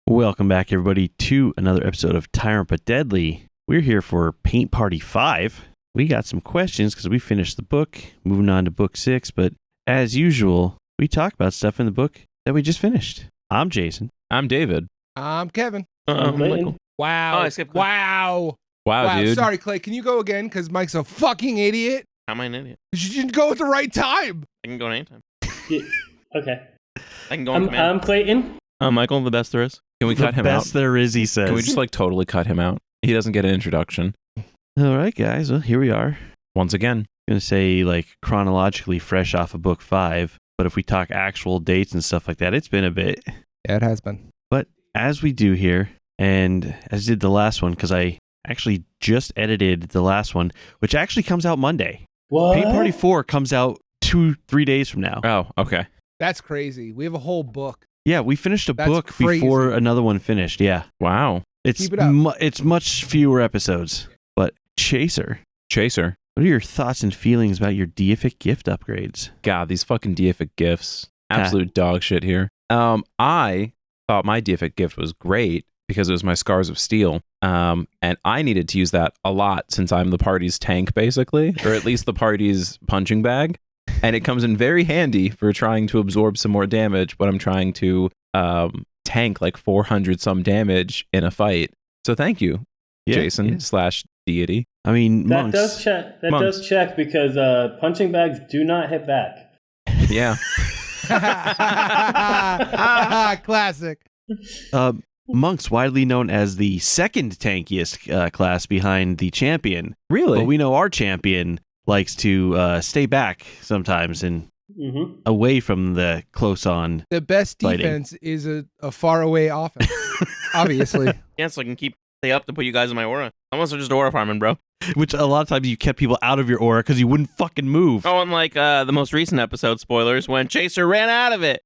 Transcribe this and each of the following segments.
Welcome back, everybody, to another episode of Tyrant but Deadly. We're here for Paint Party 5. We got some questions because we finished the book, moving on to book 6, but as usual, we talk about stuff in the book that we just finished. I'm Jason. I'm David. I'm Kevin. I'm Michael. Wow. Oh, I skipped wow. Wow, dude. Sorry, Clay. Can you go again? Because Mike's a fucking idiot. How am I an idiot? You didn't go at the right time. I can go anytime. Yeah. Okay. I can go on command. I'm Clayton. Michael, the best there is. Can we cut him Best out? there is, he says. Can we just totally cut him out? He doesn't get an introduction. All right, guys. Well, here we are. Once again. I'm going to say, chronologically fresh off of book 5, but if we talk actual dates and stuff like that, it's been a bit. Yeah, it has been. But as we do here, and as did the last one, because I actually just edited the last one, which actually comes out Monday. What? Paint Party 4 comes out 2-3 days from now. Oh, okay. That's crazy. We have a whole book. Yeah, we finished a That's book crazy. before another one finished. Yeah. Wow. It's Keep it up. it's much fewer episodes. But Chaser, Chaser. what are your thoughts and feelings about your deific gift upgrades? God, these fucking deific gifts. Absolute dog shit here. I thought my deific gift was great because it was my Scars of Steel. And I needed to use that a lot since I'm the party's tank, basically, or at least the party's punching bag. And it comes in very handy for trying to absorb some more damage when I'm trying to tank 400 some damage in a fight. So thank you, Jason / deity. I mean, That monks. does check. That Monks. does check because punching bags do not hit back. Yeah. Classic. Monks, widely known as the second tankiest class behind the champion. Really? But we know our champion likes to stay back sometimes and Mm-hmm. away from the close-on. The best Fighting. defense is a far-away offense. Obviously. Yeah, so I can stay up to put you guys in my aura. I'm also just aura farming, bro. Which a lot of times you kept people out of your aura because you wouldn't fucking move. Oh, unlike the most recent episode, spoilers, when Chaser ran out of it.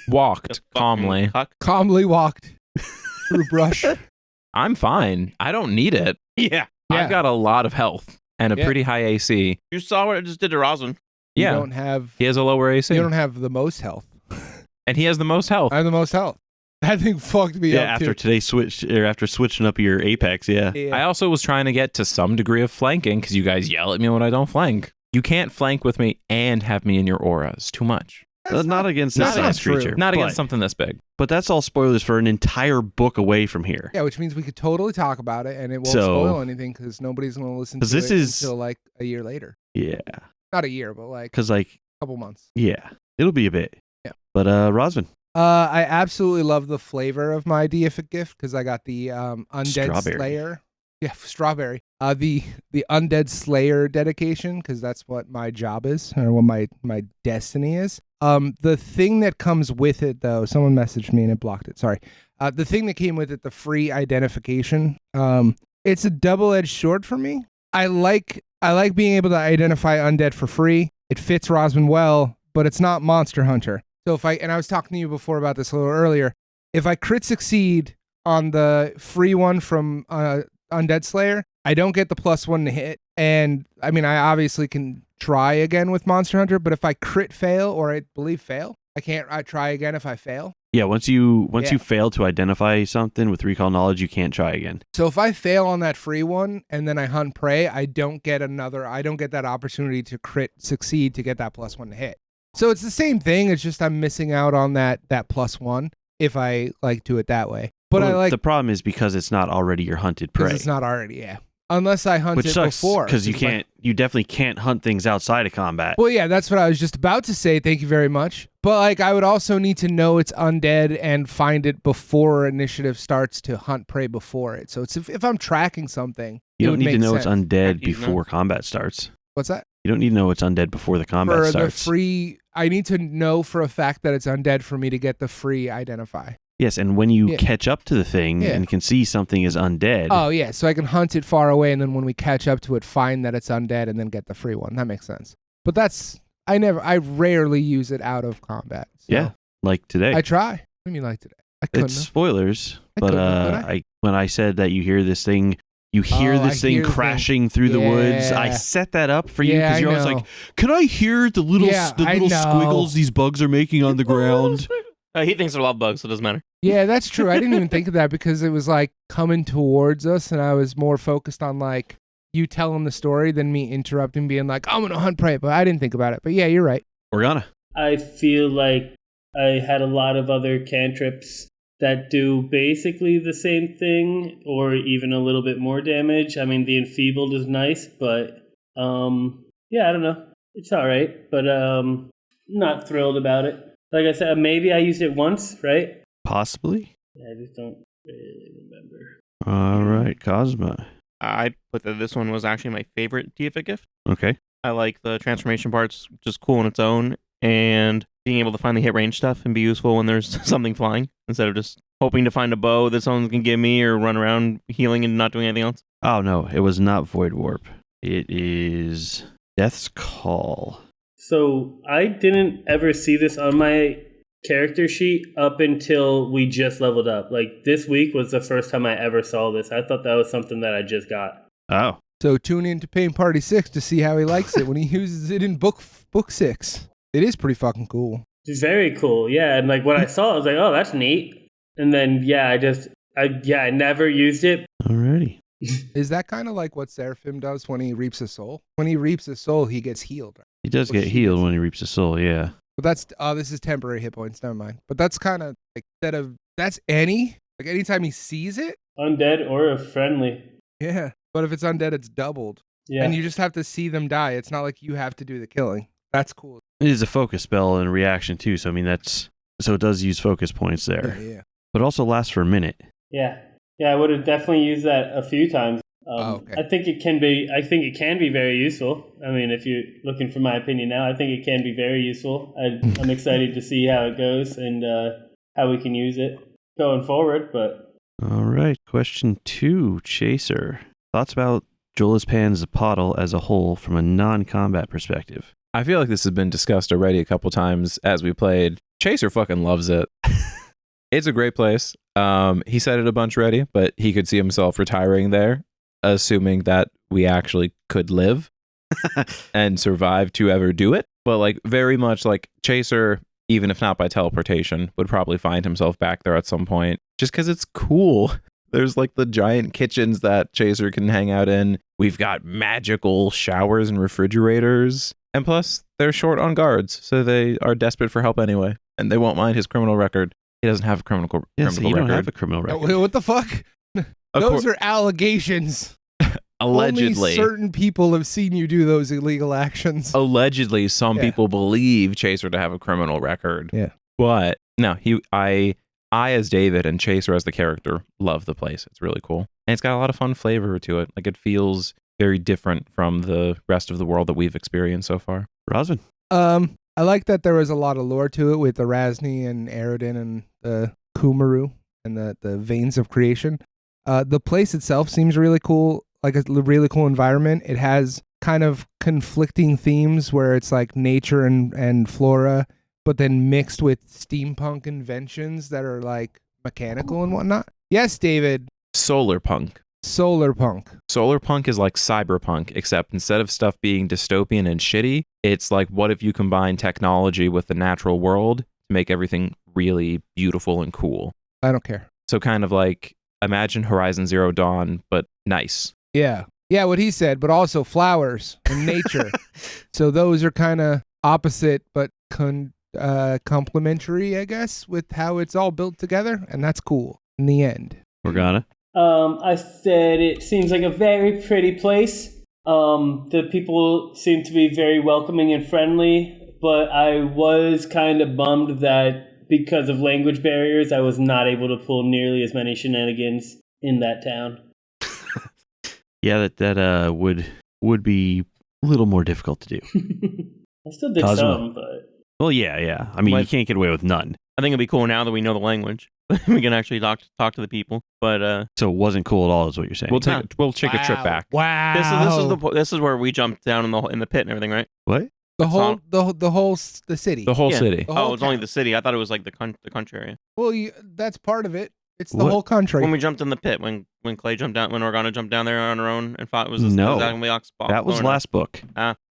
Walked The fucking calmly. cuck. Calmly walked through brush. I'm fine. I don't need it. Yeah. Yeah. I've got a lot of health and a Yeah. pretty high AC. You saw what it just did to Roslyn. You Yeah. don't have He has a lower AC. you don't have the most health. And he has the most health. I have the most health. That thing fucked me Yeah, up after too. today after switching up your Apex, yeah. Yeah. I also was trying to get to some degree of flanking because you guys yell at me when I don't flank. You can't flank with me and have me in your aura. It's too much. That's Not against that's this not last true. creature. Not but, against something this big. But that's all spoilers for an entire book away from here. Yeah, which means we could totally talk about it and it won't So- spoil anything because nobody's going to listen to 'Cause this it is- until a year later. Yeah. Not a year, but a Because, couple months. yeah, it'll be a bit. Yeah. But, Rosvin, I absolutely love the flavor of my deific gift because I got the Undead Strawberry. Slayer. Yeah, strawberry. The Undead Slayer dedication because that's what my job is or what my destiny is. The thing that comes with it though, someone messaged me and it blocked it. Sorry. The thing that came with it, the free identification. It's a double-edged sword for me. I like being able to identify undead for free. It fits Rosman well, but it's not Monster Hunter. So I was talking to you before about this a little earlier. If I crit succeed on the free one from Undead Slayer, I don't get the +1 to hit. And I mean, I obviously can try again with Monster Hunter, but if I crit fail, or I believe fail, I try again if I fail. yeah, once you Yeah. fail to identify something with recall knowledge, you can't try again. So if I fail on that free one and then I hunt prey, I don't get that opportunity to crit succeed to get that +1 to hit. So it's the same thing. It's just I'm missing out on that +1 if I do it that way. But Well, I like the problem is because it's not already your hunted prey. because it's not already, yeah. Unless I hunt Which it sucks before. because If I- you definitely can't hunt things outside of combat. Well, yeah, that's what I was just about to say. Thank you very much. But I would also need to know it's undead and find it before initiative starts to hunt prey before it. So it's if I'm tracking something, You it don't would need to make know sense. it's undead He's before combat starts. What's that? You don't need to know it's undead before the combat For the starts. free, I need to know for a fact that it's undead for me to get the free identify. Yes, and when you Yeah. catch up to the thing Yeah. and can see something is undead, Oh yeah, so I can hunt it far away, and then when we catch up to it, find that it's undead, and then get the free one. That makes sense. But I rarely use it out of combat. So yeah, like today. I try. What do you mean like today? I couldn't. It's spoilers, I but couldn't have, could I? when I said that you hear this thing Oh, I thing hear the crashing through the woods. I Yeah. set that up for you Yeah, because you're I always know. like, "Can I hear the little Yeah, I know. squiggles these bugs are making on the ground?" He thinks they're love bugs, so it doesn't matter. Yeah, that's true. I didn't even think of that because it was like coming towards us, and I was more focused on like you telling the story than me interrupting, being like, I'm gonna hunt prey. But I didn't think about it. But yeah, you're right. Organa. I feel like I had a lot of other cantrips that do basically the same thing or even a little bit more damage. I mean, the enfeebled is nice, but yeah, I don't know. It's all right, but not thrilled about it. Like I said, maybe I used it once, right? Possibly. Yeah, I just don't really remember. All right, Cosma. I put that this one was actually my favorite Deific gift. Okay. I like the transformation parts, just cool on its own, and being able to finally hit range stuff and be useful when there's something flying instead of just hoping to find a bow that someone can give me or run around healing and not doing anything else. Oh, no, it was not Void Warp. It is Death's Call. So I didn't ever see this on my character sheet up until we just leveled up. Like this week was the first time I ever saw this. I thought that was something that I just got. Oh. So tune in to Pain Party 6 to see how he likes it when he uses it in book 6. It is pretty fucking cool. It's very cool, yeah. And like when I saw it, I was like, oh, that's neat. And then yeah, I never used it. Alrighty. Is that kind of like what Seraphim does when he reaps a soul? When he reaps a soul, he gets healed. He does Well, get she healed does. when he reaps a soul, yeah. But that's this is temporary hit points. Never mind. But that's kind of like instead of that's any like anytime he sees it. Undead or a friendly. Yeah. But if it's undead, it's doubled. Yeah. And you just have to see them die. It's not like you have to do the killing. That's cool. It is a focus spell and reaction too, so I mean so it does use focus points there. Yeah. But also lasts for a minute. Yeah. Yeah, I would have definitely used that a few times. Okay. I think it can be very useful. I mean, if you're looking for my opinion now, I think it can be very useful. I'm excited to see how it goes and how we can use it going forward. But All right, question 2, Chaser. Thoughts about Jolispan's Zapottle as a whole from a non-combat perspective? I feel like this has been discussed already a couple times as we played. Chaser fucking loves it. It's a great place. He said it a bunch already, but he could see himself retiring there, assuming that we actually could live and survive to ever do it. But like very much like Chaser, even if not by teleportation, would probably find himself back there at some point just because it's cool. There's like the giant kitchens that Chaser can hang out in. We've got magical showers and refrigerators. And plus, they're short on guards, so they are desperate for help anyway. And they won't mind his criminal record. He doesn't have a criminal So criminal you don't record. have a criminal record. Wait, what the fuck? Those are allegations. Allegedly. Only certain people have seen you do those illegal actions. Allegedly, some Yeah. people believe Chaser to have a criminal record. Yeah. But no, I as David and Chaser as the character love the place. It's really cool. And it's got a lot of fun flavor to it. Like it feels very different from the rest of the world that we've experienced so far. Rosman. I like that there was a lot of lore to it with the Razni and Aroden and the Kumaru and the veins of creation. The place itself seems really cool, like a really cool environment. It has kind of conflicting themes where it's like nature and flora, but then mixed with steampunk inventions that are like mechanical and whatnot. Yes, David. Solar punk. Solar punk. Solar punk is like cyberpunk, except instead of stuff being dystopian and shitty, it's like what if you combine technology with the natural world to make everything really beautiful and cool. I don't care. So kind of like imagine Horizon Zero Dawn, but nice. Yeah. Yeah, what he said, but also flowers and nature. So those are kind of opposite, but complementary, I guess, with how it's all built together. And that's cool in the end. Organa. I said it seems like a very pretty place. The people seem to be very welcoming and friendly, but I was kind of bummed that because of language barriers, I was not able to pull nearly as many shenanigans in that town. Yeah, that would be a little more difficult to do. I still did Cosmo. some, but Well, yeah. I mean, you can't get away with none. I think it'd be cool now that we know the language. We can actually talk to the people. But So it wasn't cool at all, is what you're saying. We'll take a trip back. Wow. this is where we jumped down in the pit and everything, right? What? the it's whole the city. The whole Yeah. city. The whole Oh, it's only town. the city. I thought it was like the country area. Well, that's part of it. It's the What? whole country. When we jumped in the pit, when Clay jumped down, when Organa jumped down there on her own and fought, was this No. was that when we That was last book.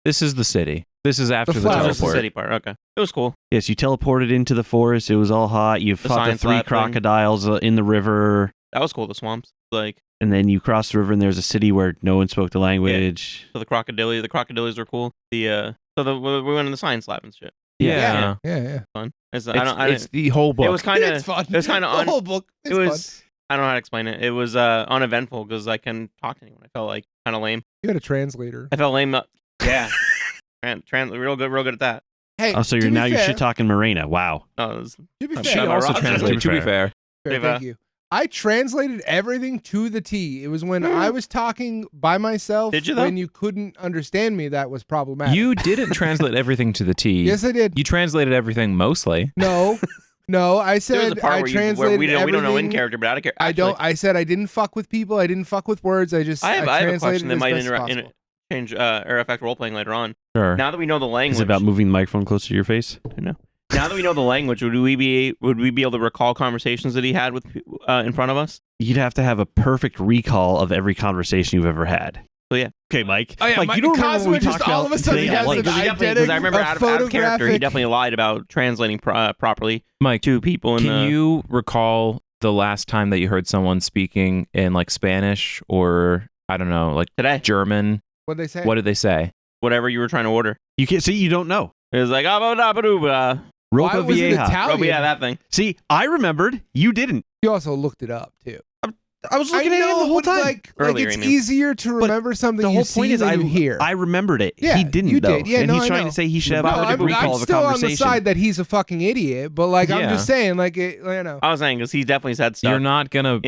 This is the city. This is after The the flowers. Just the teleport. city part. Okay, it was cool. Yes, you teleported into the forest. It was all hot. You fought the science 3 lab thing. crocodiles in the river. That was cool. The swamps, like And then you crossed the river, and there's a city where no one spoke the language. so the crocodilies were cool. We went in the science lab and shit. Yeah. Yeah. Fun. It's, It's the whole book. It was kind of. It's fun. It was kind of the whole book. It was. I don't know how to explain it. It was uneventful because I couldn't talk to anyone. I felt like kind of lame. You had a translator. I felt lame. Yeah. Real good at that. Hey, Oh, so to be you're fair- shit talking Morena. Wow. No, it was, To be I'm fair, She Am I also wrong? translated, to be fair. Thank you. I translated everything to the T. It was when I was talking by myself. Did you, though? When you couldn't understand me, that was problematic. You didn't translate everything to the T. Yes, I did. You translated everything mostly. No, I there was said a part I where, translated we don't know in everything. character, but out of character. I don't. I said I didn't fuck with people. I didn't fuck with words. I just. I have a translated question it that as might best as possible. change or affect role playing later on. Sure. Now that we know the language, Is it about moving the microphone closer to your face? No. Now that we know the language, would we be able to recall conversations that he had with in front of us? You'd have to have a perfect recall of every conversation you've ever had. So yeah. Okay, Mike. Oh, yeah, Mike, you don't remember Cosmo when we just talked all about of a sudden today has at lunch. an Because I remember a out of character, he photographic- definitely lied about translating properly Mike, to people. can you recall the last time that you heard someone speaking in like Spanish or I don't know, like today? German? What'd they say? What did they say? Whatever you were trying to order. You can't see. You don't know. It was like Why Ropa was it Vieja. Italian? yeah, that thing. See, I remembered. You didn't. You also looked it up too. I was looking I at know, it the whole but time. Like Earlier, it's I mean. easier to remember something the you whole see point is, than you hear. I remembered it. Yeah, he didn't you though. did. Yeah, and no, he's I trying know. to say he should have No, a No, perfect I'm recall of a still on the conversation. side that he's a fucking idiot, but like I'm Yeah. just saying, like you know. I was saying because he definitely said stuff. You're not gonna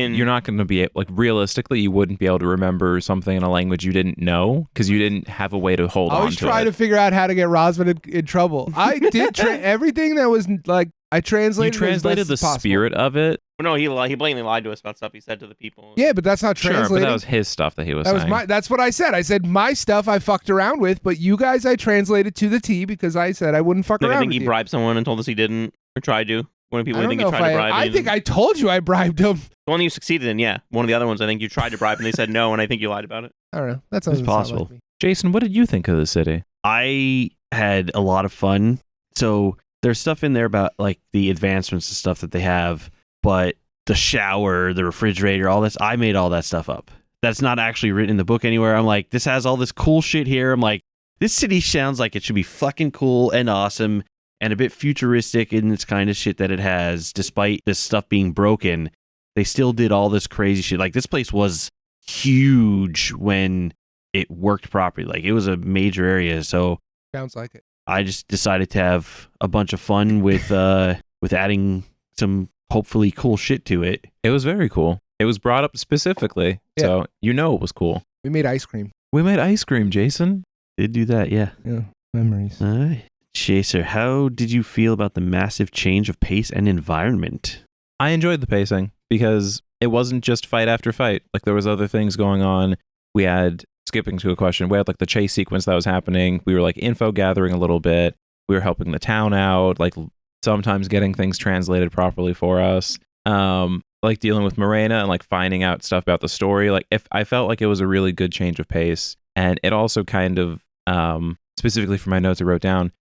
be like realistically, you wouldn't be able to remember something in a language you didn't know because you didn't have a way to hold I on was to trying it. to figure out how to get Rosman in trouble. I did everything that was like I You translated. translated as the best as possible. spirit of it. No, he blatantly lied to us about stuff he said to the people. Yeah, but that's not Sure, translating. but that was his stuff that he was That was saying. my. That's what I said. I said my stuff I fucked around with, but you guys I translated to the T because I said I wouldn't fuck Like, around I think with he you. bribed someone and told us he didn't or tried to. One of the people I I don't think know he if tried to bribe. I and think I told you I bribed him. the one you succeeded in, yeah. One of the other ones I think you tried to bribe and they said no, and I think you lied about it. I don't know. That's It's possible. Like me. Jason, what did you think of the city? I had a lot of fun. So there's stuff in there about like the advancements and stuff that they have, but the shower, the refrigerator, all this, I made all that stuff up. That's not actually written in the book anywhere. I'm like, this has all this cool shit here. I'm like, this city sounds like it should be fucking cool and awesome and a bit futuristic in its kind of shit that it has. Despite this stuff being broken, they still did all this crazy shit. Like this place was huge when it worked properly. Like it was a major area. So Sounds like it. I just decided to have a bunch of fun with adding some hopefully cool shit to it. It was very cool. It was brought up specifically, Yeah. so you know it was cool. We made ice cream. We made ice cream, Jason. Did do that, yeah. Yeah, memories. All right. Chaser, how did you feel about the massive change of pace and environment? I enjoyed the pacing because it wasn't just fight after fight. Like there was other things going on. We had, skipping to a question, we had like the chase sequence that was happening. We were like info gathering a little bit. We were helping the town out, like sometimes getting things translated properly for us. Like dealing with Morena and like finding out stuff about the story. Like if I felt like it was a really good change of pace, and it also kind of specifically for my notes I wrote down,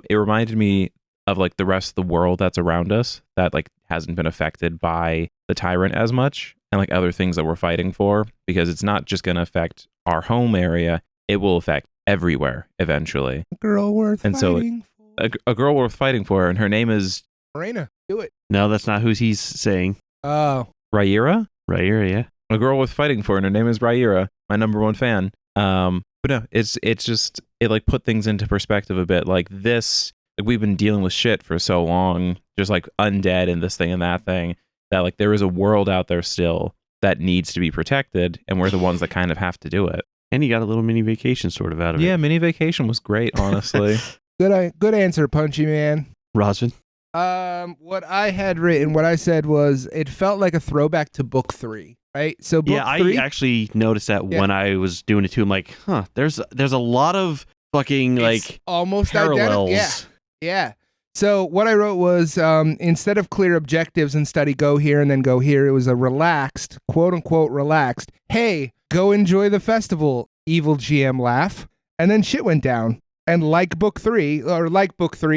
it reminded me of like the rest of the world that's around us that like hasn't been affected by the Tyrant as much and like other things that we're fighting for, because it's not just going to affect our home area, it will affect everywhere eventually. A girl worth And so, fighting for. A girl worth fighting for, and her name is Morena, do it. No, that's not who he's saying. Oh, Rhaenyra. Right here, yeah. A girl worth fighting for, and her name is Rhaenyra, my number one fan. But no, it's just, it like put things into perspective a bit. Like this, like we've been dealing with shit for so long, just like undead and this thing and that thing, that like there is a world out there still that needs to be protected, and we're the ones that kind of have to do it. And he got a little mini vacation sort of out of it. Yeah, mini vacation was great, honestly. good answer, Punchy Man. Rosvin? What I had written, what I said was, it felt like a throwback to book 3, right? So book Yeah, 3, I actually noticed that Yeah. when I was doing it too. I'm like, huh, there's a lot of fucking it's like almost parallels. identical. Yeah. So what I wrote was, instead of clear objectives and study go here and then go here, it was a relaxed, quote unquote relaxed, hey, go enjoy the festival, evil GM laugh. And then shit went down. And like book three,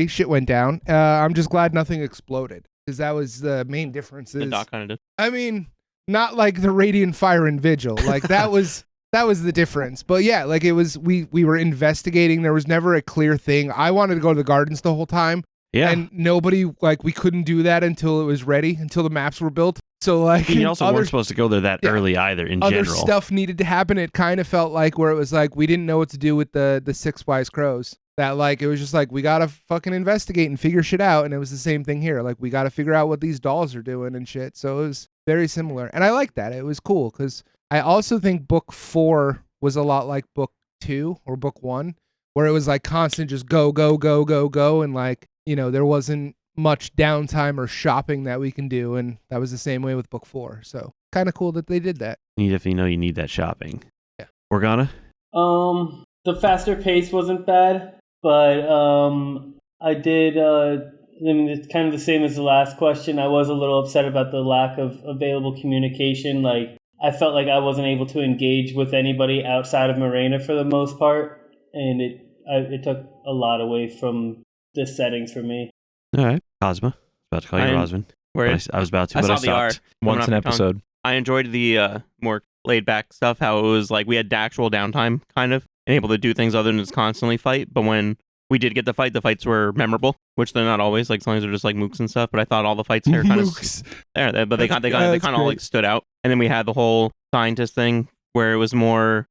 shit went down. I'm just glad nothing exploded, because that was the main difference. The doc kind of did. I mean, not like the Radiant Fire and Vigil. Like that was the difference. But yeah, like it was, we were investigating. There was never a clear thing. I wanted to go to the gardens the whole time. Yeah. And nobody, like, we couldn't do that until it was ready, until the maps were built. So like, you also weren't supposed to go there that early either. In other general, stuff needed to happen. It kind of felt like where it was like we didn't know what to do with the six wise crows. That like it was just like we gotta fucking investigate and figure shit out. And it was the same thing here. Like we gotta figure out what these dolls are doing and shit. So it was very similar, and I like that. It was cool because I also think book 4 was a lot like book 2 or book 1, where it was like constant just go go go go go, and like, you know, there wasn't much downtime or shopping that we can do, and that was the same way with book 4. So kind of cool that they did that. you definitely know you need that shopping. Yeah. Organa? The faster pace wasn't bad, but I did. I mean, it's kind of the same as the last question. I was a little upset about the lack of available communication. Like, I felt like I wasn't able to engage with anybody outside of Morena for the most part, and it took a lot away from the setting for me. All right. Cosma. About to call you Rosman. Where I was about to, I but saw I the art stopped. Once an coming off your tongue. episode. I enjoyed the more laid back stuff, how it was like we had actual downtime kind of and able to do things other than just constantly fight. But when we did get the fights were memorable, which they're not always. Like sometimes they're just like mooks and stuff. But I thought all the fights there kind of there, but they kind of all like stood out. And then we had the whole scientist thing where it was more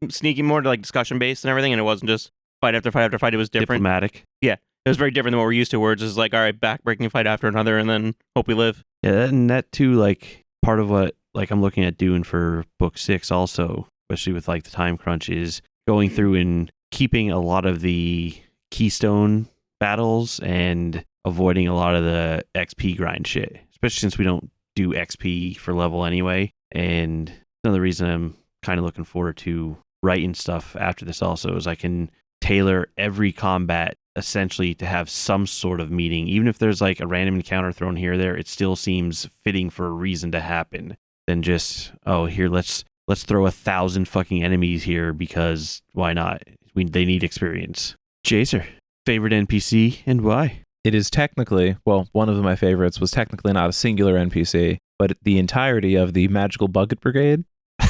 sneaky, more to like discussion based and everything, and it wasn't just fight after fight after fight. It was different. Diplomatic. Yeah, it was very different than what we're used to, where it's just like, all right, back-breaking fight after another, and then hope we live. Yeah, and that too, like part of what like I'm looking at doing for book 6 also, especially with like the time crunch, is going through and keeping a lot of the keystone battles and avoiding a lot of the XP grind shit, especially since we don't do XP for level anyway. And another reason I'm kind of looking forward to writing stuff after this also is I can tailor every combat essentially to have some sort of meaning. Even if there's like a random encounter thrown here or there, it still seems fitting for a reason to happen than just, oh, here, let's throw 1,000 fucking enemies here because why not? They need experience. Jacer, favorite NPC and why? It is technically, well, one of my favorites was technically not a singular NPC, but the entirety of the Magical Bucket Brigade,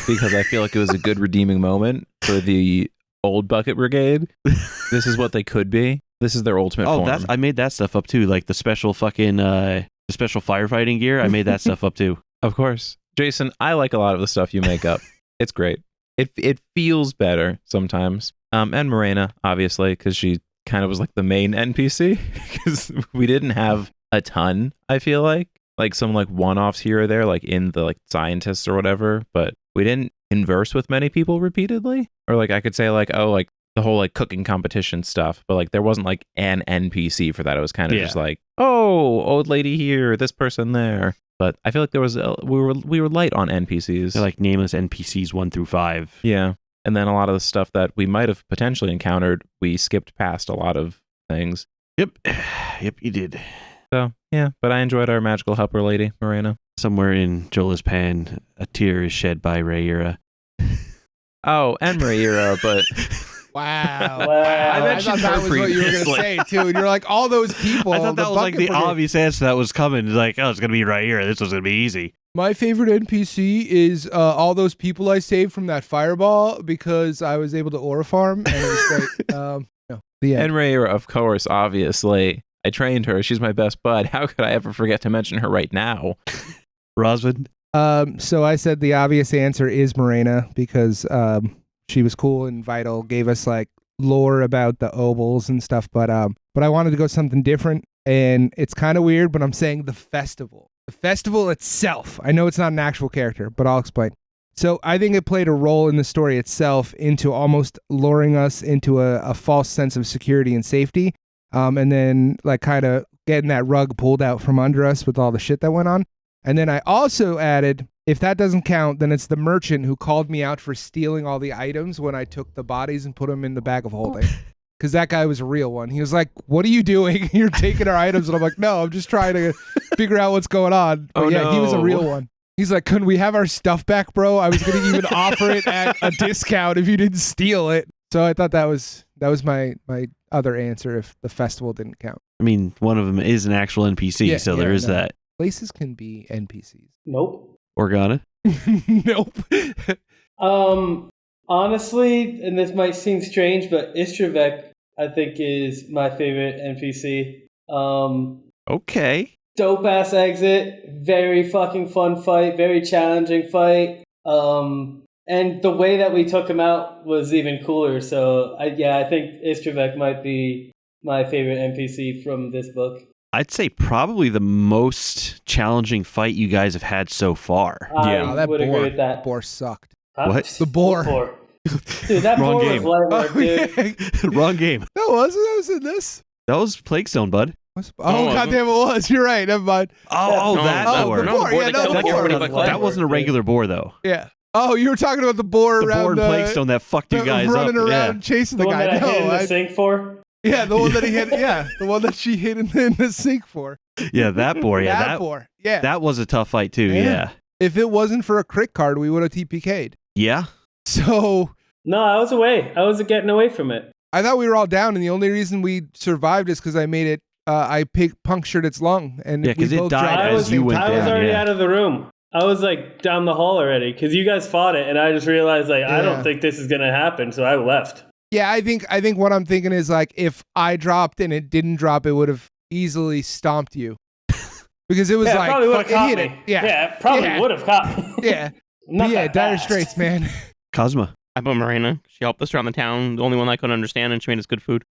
because I feel like it was a good redeeming moment for the old Bucket Brigade. This is what they could be. This is their ultimate form. I made that stuff up too, like the special fucking the special firefighting gear. I made that stuff up too. Of course. Jason, I like a lot of the stuff you make up. It's great. It feels better sometimes. And Morena, obviously, because she kind of was like the main NPC, because we didn't have a ton, I feel like some like one-offs here or there, like in the like scientists or whatever, but we didn't converse with many people repeatedly. Or like I could say like, oh, like the whole like cooking competition stuff, but like there wasn't like an NPC for that. It was kind of just like, oh, old lady here, this person there. But I feel like there was we were light on NPCs. They're like nameless NPCs 1 through 5. Yeah. And then a lot of the stuff that we might have potentially encountered, we skipped past a lot of things. Yep, you did. So, yeah, but I enjoyed our magical helper lady, Morena. Somewhere in Jola's pan, a tear is shed by Rhaenyra. Oh, and Rhaenyra, but... Wow. I thought that was what you were going to say, too. And you're like, all those people. I thought that was like the Bucket Brigade. obvious answer that was coming. It's like, oh, it's going to be Rhaenyra. This was going to be easy. My favorite NPC is all those people I saved from that fireball because I was able to aura farm, and it was great. The end. And Rhaenyra, of course, obviously. I trained her. She's my best bud. How could I ever forget to mention her right now? Rosman? So I said the obvious answer is Morena because she was cool and vital, gave us like lore about the ovals and stuff, but I wanted to go something different, and it's kind of weird, but I'm saying the festival. The festival itself. I know it's not an actual character, but I'll explain. So I think it played a role in the story itself into almost luring us into a false sense of security and safety, and then like kind of getting that rug pulled out from under us with all the shit that went on. And then I also added, if that doesn't count, then it's the merchant who called me out for stealing all the items when I took the bodies and put them in the bag of holding. Because that guy was a real one. He was like, what are you doing? You're taking our items. And I'm like, no, I'm just trying to figure out what's going on. But he was a real one. He's like, couldn't we have our stuff back, bro? I was going to even offer it at a discount if you didn't steal it. So I thought that was That was my other answer if the festival didn't count. I mean, one of them is an actual NPC, Yeah, so yeah, there is no. that. Places can be NPCs. Nope. Organa? Nope. Honestly, and this might seem strange, but Istravek, I think, is my favorite NPC. Okay. Dope ass exit, very fucking fun fight, very challenging fight. And the way that we took him out was even cooler. So I think Istravek might be my favorite NPC from this book. I'd say probably the most challenging fight you guys have had so far. Yeah. Oh, I that would agree boar. with that. That boar sucked. Huh? What? The boar. Dude, that Wrong boar game. was light work, dude. Wrong game. That was in this. That was Plague Stone, bud. Oh, it wasn't. goddamn, it was. You're right. Never mind. Oh, No, that oh, boar. the boar. Yeah, that no, the got boar. everybody but That wasn't a regular boar, though. Yeah. Oh, you were talking about the boar The around boar in Plaguestone that fucked you guys running up. around chasing the The one guy. that I hit in No, the sink for? yeah, the one that he hit. Yeah, the one that she hit in the sink for. Yeah, that boar. Yeah, that boar. Yeah. that was a tough fight, too. Yeah. Yeah. If it wasn't for a crit card, we would have TPK'd. Yeah. So No, I was away. I was getting away from it. I thought we were all down, and the only reason we survived is because I made it. I punctured its lung, and Yeah, we 'cause it both died dropped at as the you same went time. I was down, already yeah. out of the room. I was like down the hall already because you guys fought it, and I just realized like I Yeah. don't think this is gonna happen, so I left. Yeah, I think what I'm thinking is like if I dropped and it didn't drop, it would have easily stomped you because it was Yeah, it like probably would have fucking caught hit me. it. Yeah, it probably Yeah. would have caught me. yeah, I'm not yeah. that Dire fast. Straits, man. Cosma. I put Marina. She helped us around the town. The only one I couldn't understand, and she made us good food.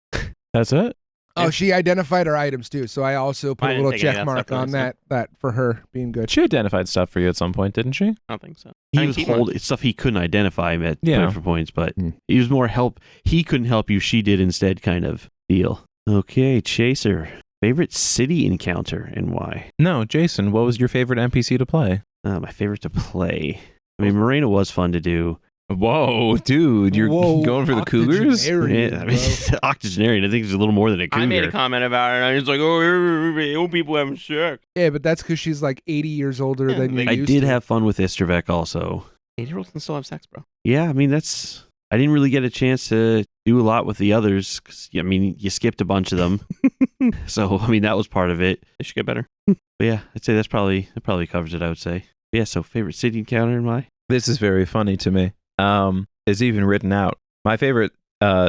That's it. Oh, she identified her items too, so I also put I a didn't little take any of check that mark stuff on really, that for her being good. She identified stuff for you at some point, didn't she? I don't think so. I He didn't was keep one. holding stuff he couldn't identify at Yeah. different points, but Hmm. he was more help. He couldn't help you. She did instead, kind of deal. Okay, Chaser. Favorite city encounter and why? No, Jason, what was your favorite NPC to play? My favorite to play. I mean, Morena was fun to do. Whoa, dude, you're Whoa, going for the Cougars? octogenarian, Yeah, I mean, bro. octogenarian. I think it's a little more than a cougar. I made a comment about it, and I was like, "Oh, old people having sex." Yeah, but that's because she's like 80 years older Yeah, than you I used did to. have fun with Istravek also. 8-year-olds can still have sex, bro. Yeah, I mean, I didn't really get a chance to do a lot with the others. 'Cause, I mean, you skipped a bunch of them. So, I mean, that was part of it. They should get better. But yeah, I'd say that probably covers it, I would say. Yeah, so favorite city encounter and why? This is very funny to me. It's even written out. My favorite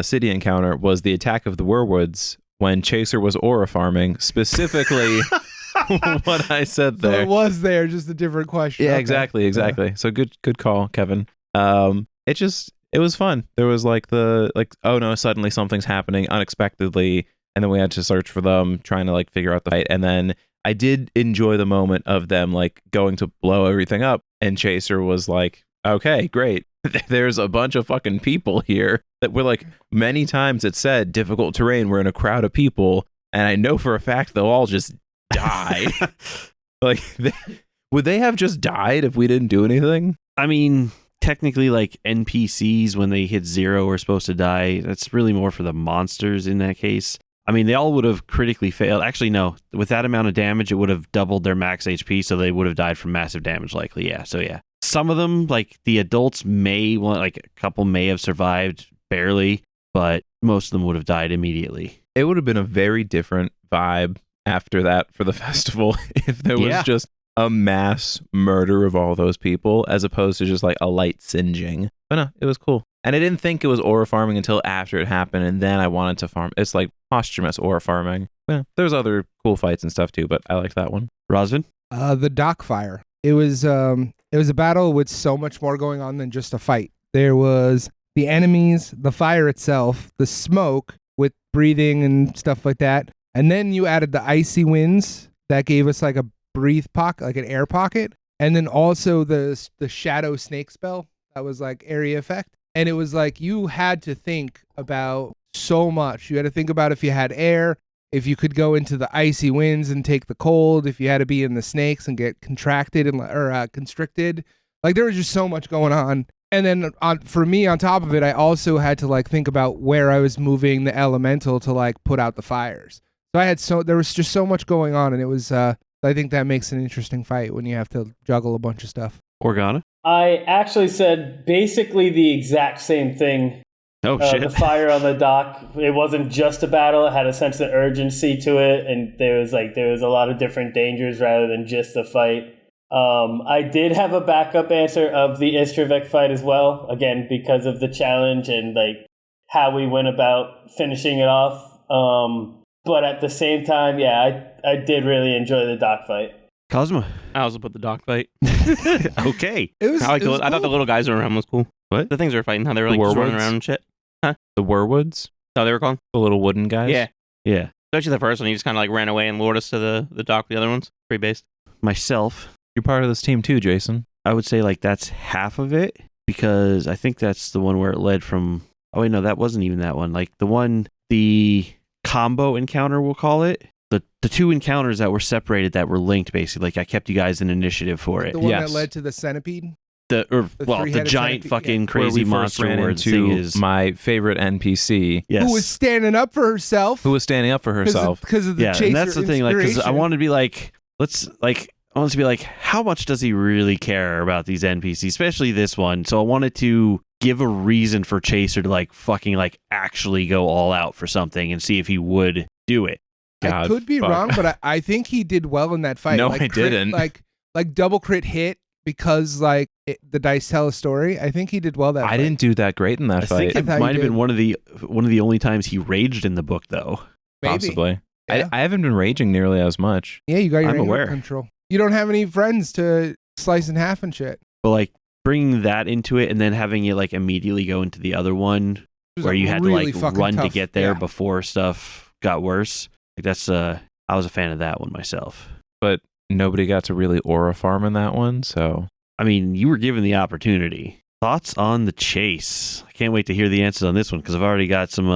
city encounter was the attack of the Werwoods when Chaser was aura farming, specifically what I said So there. it was there, just a different question. Yeah, Okay. exactly. So good call, Kevin. It was fun. There was oh no, suddenly something's happening unexpectedly, and then we had to search for them, trying to like figure out the fight. And then I did enjoy the moment of them like going to blow everything up, and Chaser was like, "Okay, great. There's a bunch of fucking people here that were like many times it said difficult terrain. We're in a crowd of people, and I know for a fact they'll all just die." Like, would they have just died if we didn't do anything? I mean, technically, like NPCs, when they hit 0 are supposed to die. That's really more for the monsters in that case. I mean, they all would have critically failed. Actually, no. With that amount of damage, it would have doubled their max HP, so they would have died from massive damage, likely. Yeah, so yeah. Some of them, like the adults like a couple may have survived barely, but most of them would have died immediately. It would have been a very different vibe after that for the festival if there was Yeah. just a mass murder of all those people as opposed to just like a light singeing. But no, it was cool. And I didn't think it was aura farming until after it happened, and then I wanted to farm. It's like posthumous aura farming. Yeah, there's other cool fights and stuff too, but I liked that one. Rosvin? The dock fire. It was a battle with so much more going on than just a fight. There was the enemies, the fire itself, the smoke with breathing and stuff like that. And then you added the icy winds that gave us like a breathe pocket, like an air pocket. And then also the shadow snake spell that was like area effect. And it was like you had to think about so much. You had to think about if you had air, if you could go into the icy winds and take the cold, if you had to be in the snakes and get contracted or constricted. Like there was just so much going on. And then for me, on top of it, I also had to like think about where I was moving the elemental to like put out the fires. So there was just so much going on, and it was I think that makes an interesting fight when you have to juggle a bunch of stuff. Organa? I actually said basically the exact same thing Oh, The shit. fire on the dock, it wasn't just a battle, it had a sense of urgency to it, and there was a lot of different dangers rather than just a fight. I did have a backup answer of the Istravek fight as well, again because of the challenge and like how we went about finishing it off. But at the same time, yeah, I did really enjoy the dock fight. Cosmo. I also put the dog fight. Okay. It I was thought the cool. little guys around was cool. What? The things they were fighting, how they were like The just running werewolves? around and shit. The Werwoods, How they were called? the little wooden guys. Yeah. Yeah. Especially the first one, he just kind of like ran away and lured us to the dock with the other ones. Pretty based. Myself, You're part of this team too, Jason. I would say like that's half of it because I think that's the one where it led from. Oh wait, no, that wasn't even that one. Like the combo encounter, we'll call it. The two encounters that were separated that were linked, basically. Like I kept you guys in initiative for it. The one Yes. that led to the centipede. The The the giant centipede, fucking yeah. crazy Where we first monster ran where the thing into is. my favorite NPC, Yes. Who was standing up for herself. who was standing up for herself. Because of the Yeah, chaser and that's the thing. Like, because I inspiration. wanted to be like, I wanted to be like, how much does he really care about these NPCs, especially this one? So I wanted to give a reason for Chaser to like fucking like actually go all out for something and see if he would do it. I God, could be fuck. wrong, but I think he did well in that fight. No, like, I didn't. Like double crit hit because like the dice tell a story. I think he did well that I fight. didn't do that great in that I fight. think I it thought you might have did. been one of the only times he raged in the book, though. Maybe. Possibly. Yeah. I haven't been raging nearly as much. Yeah, you got your I'm anger aware. control. You don't have any friends to slice in half and shit. But like bringing that into it and then having it like immediately go into the other one It was where a you had really to like fucking run to tough- get there yeah. before stuff got worse. Like that's I was a fan of that one myself. But nobody got to really aura farm in that one, so I mean, you were given the opportunity. Thoughts on the chase? I can't wait to hear the answers on this one because I've already got some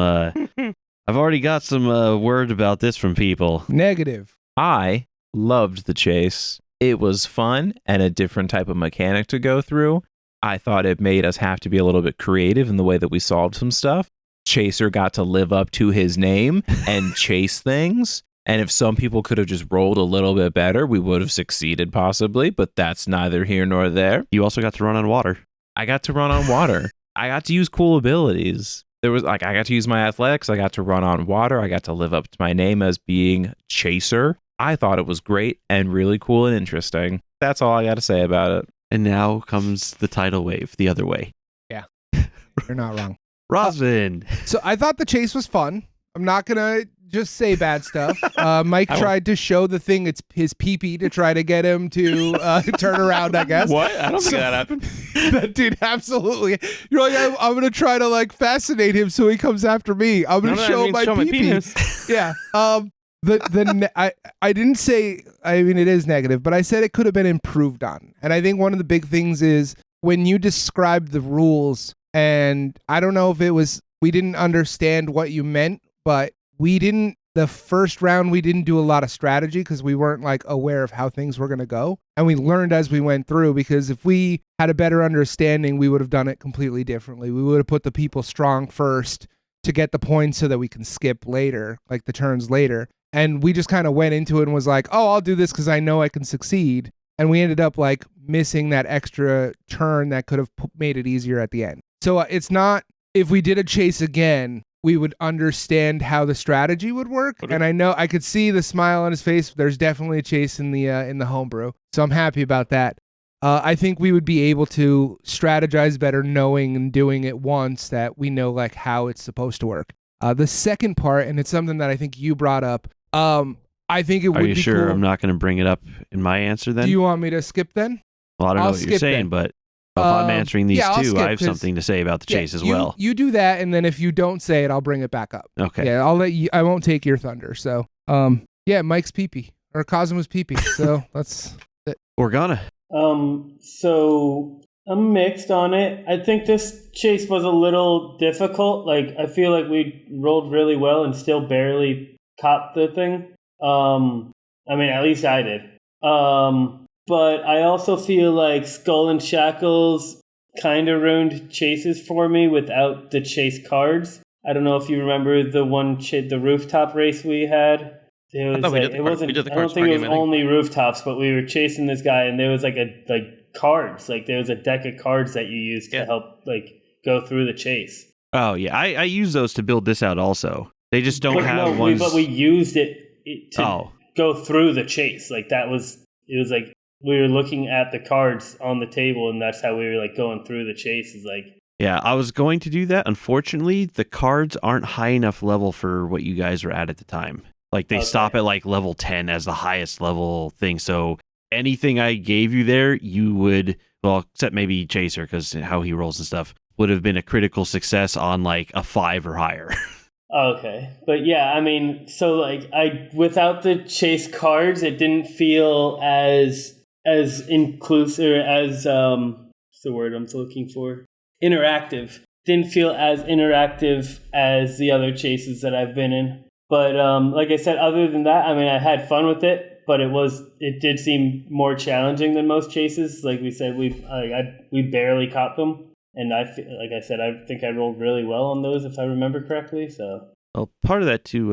word about this from people. Negative. I loved the chase. It was fun and a different type of mechanic to go through. I thought it made us have to be a little bit creative in the way that we solved some stuff. Chaser got to live up to his name and chase things. And if some people could have just rolled a little bit better, we would have succeeded possibly, but that's neither here nor there. You also got to run on water. I got to run on water. I got to use cool abilities. There was like I got to use my athletics. I got to run on water. I got to live up to my name as being Chaser. I thought it was great and really cool and interesting. That's all I got to say about it. And now comes the tidal wave the other way. You're not wrong. Rosvin. So I thought the chase was fun. I'm not gonna just say bad stuff. Mike tried to show the thing it's his pee-pee to try to get him to turn around, I guess. What? I don't think So- that happened. That dude, absolutely. You're like, I'm gonna try to like fascinate him so he comes after me. I'm gonna No, show I him mean, show my my pee-pee. penis. Yeah. I didn't say. I mean, it is negative, but I said it could have been improved on. And I think one of the big things is when you described the rules, and I don't know if it was we didn't understand what you meant, but we didn't. The first round, we didn't do a lot of strategy because we weren't like aware of how things were going to go. And we learned as we went through because if we had a better understanding, we would have done it completely differently. We would have put the people strong first to get the points so that we can skip later, like the turns later. And we just kind of went into it and was like, oh, I'll do this because I know I can succeed. And we ended up like missing that extra turn that could have made it easier at the end. So it's not, if we did a chase again, we would understand how the strategy would work. Okay. And I know I could see the smile on his face. There's definitely a chase in the homebrew. So I'm happy about that. I think we would be able to strategize better knowing and doing it once that we know like how it's supposed to work. The second part, and it's something that I think you brought up, I think it would Are be you sure cool. I'm not going to bring it up in my answer then? Do you want me to skip then? Well, I don't know I'll what you're skip saying, then. but if I'm answering these yeah, I'll two, skip I have 'cause- something to say about the chase as you, well. You do that, and then if you don't say it, I'll bring it back up. Okay. Yeah, I'll let you. I won't take your thunder. So, yeah, Mike's pee-pee or Cosmo's pee-pee. So that's Organa. So I'm mixed on it. I think this chase was a little difficult. Like, I feel like we rolled really well and still barely caught the thing. I mean, at least I did. But I also feel like Skull and Shackles kind of ruined chases for me without the chase cards. I don't know if you remember the the rooftop race we had. There was thought we like, did the it card- wasn't. we did the I don't cards think it card was game, I think. only rooftops, but we were chasing this guy, and there was like cards. Like there was a deck of cards that you used to Yeah. help like go through the chase. Oh yeah, I use those to build this out also. They just don't have ones. But we used it to Oh. go through the chase. Like it was like we were looking at the cards on the table, and that's how we were like going through the chase. Is like, Yeah, I was going to do that. Unfortunately, the cards aren't high enough level for what you guys were at the time. Like they stop at like level 10 as the highest level thing. So anything I gave you there, you would, well, except maybe Chaser because how he rolls and stuff, would have been a critical success on like a 5 or higher. okay, but yeah, I mean, so like without the chase cards, it didn't feel as inclusive as what's the word I'm looking for? Interactive. Didn't feel as interactive as the other chases that I've been in. But like I said, other than that, I mean, I had fun with it, but it did seem more challenging than most chases. Like we said, we barely caught them, and like I said, I think I rolled really well on those if I remember correctly. So Well, part of that too,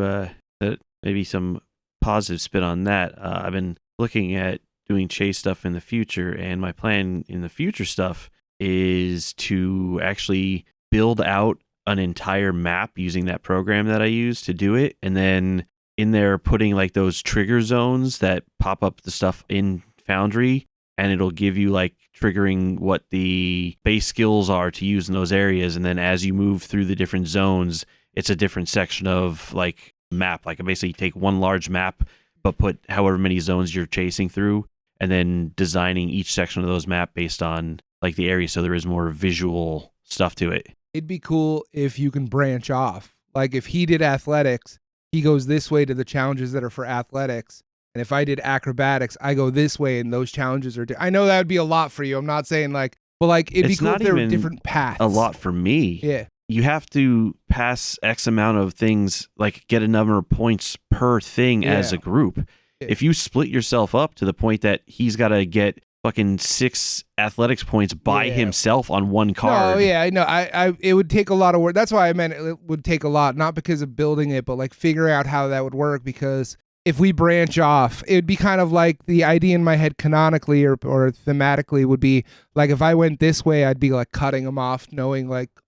that maybe some positive spin on that. I've been looking at doing chase stuff in the future, and my plan in the future stuff is to actually build out an entire map using that program that I use to do it, and then in there putting like those trigger zones that pop up the stuff in Foundry, and it'll give you like triggering what the base skills are to use in those areas, and then as you move through the different zones, it's a different section of like map. Like I basically take one large map, but put however many zones you're chasing through, and then designing each section of those map based on like the area, so there is more visual stuff to it. It'd be cool if you can branch off. Like if he did athletics, he goes this way to the challenges that are for athletics. And if I did acrobatics, I go this way and those challenges are I know that would be a lot for you. I'm not saying like, but like it'd It's be cool not if there were even different paths. A lot for me. Yeah. You have to pass X amount of things, like get a number of points per thing as a group. Yeah. If you split yourself up to the point that he's got to get fucking 6 athletics points by himself on one card. No, yeah, I know. I it would take a lot of work. That's why I meant it would take a lot, not because of building it, but like figuring out how that would work. Because if we branch off, it would be kind of like the idea in my head canonically or thematically would be like if I went this way, I'd be like cutting him off,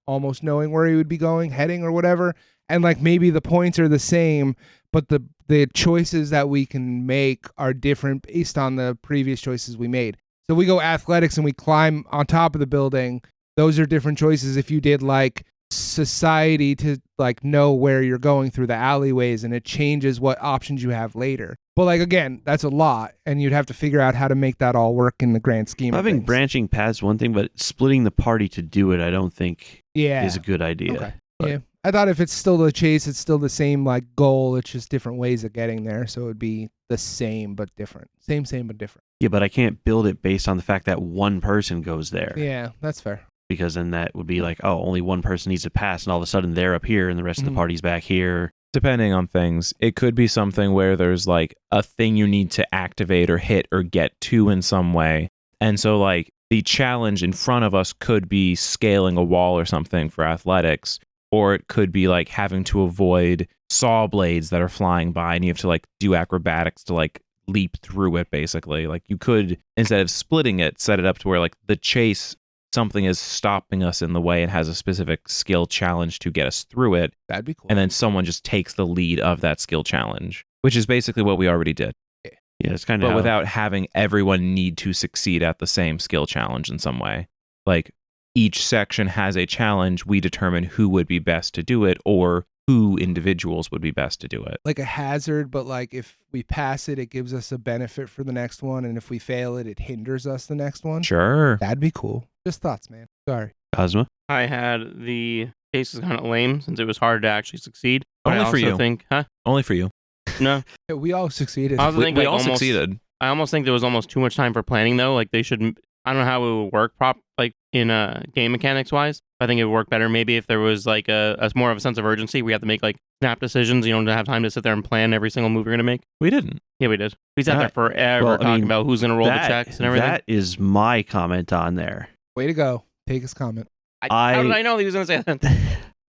almost knowing where he would be going, heading or whatever. And like maybe the points are the same, but the choices that we can make are different based on the previous choices we made. So we go athletics and we climb on top of the building. Those are different choices. If you did like society to like know where you're going through the alleyways, and it changes what options you have later. But like again, that's a lot, and you'd have to figure out how to make that all work in the grand scheme. Having of things. branching paths one thing, but splitting the party to do it, I don't think is a good idea. Okay. But yeah, I thought if it's still the chase, it's still the same like goal. It's just different ways of getting there, so it'd be the same but different. Same but different. Yeah, but I can't build it based on the fact that one person goes there. Yeah, that's fair. Because then that would be like, oh, only one person needs to pass, and all of a sudden they're up here and the rest of the party's back here. Depending on things, it could be something where there's like a thing you need to activate or hit or get to in some way. And so like the challenge in front of us could be scaling a wall or something for athletics, or it could be like having to avoid saw blades that are flying by and you have to like do acrobatics to like leap through it basically. Like you could, instead of splitting it, set it up to where like the chase, something is stopping us in the way and has a specific skill challenge to get us through it. That'd be cool. And then someone just takes the lead of that skill challenge, which is basically what we already did. Yeah, it's kind of but without having everyone need to succeed at the same skill challenge in some way. Like each section has a challenge. We determine who would be best to do it or who individuals would be best to do it. Like a hazard, but like if we pass it, it gives us a benefit for the next one. And if we fail it, it hinders us the next one. Sure. That'd be cool. Just thoughts, man. Sorry. Cosmo? I had the case is kind of lame since it was hard to actually succeed. But Only I for also you. think, Only for you. No. Yeah, we all succeeded. I also think We like all almost, succeeded. I almost think there was almost too much time for planning though. Like they should. I don't know how it would work like in game mechanics wise. I think it would work better maybe if there was like a more of a sense of urgency. We have to make like snap decisions. You don't have time to sit there and plan every single move you're gonna make. We didn't. Yeah, we did. We sat there forever well, I talking mean, about who's gonna roll the checks and everything. That is my comment on there. Way to go. Take his comment. How did I know he was gonna say that?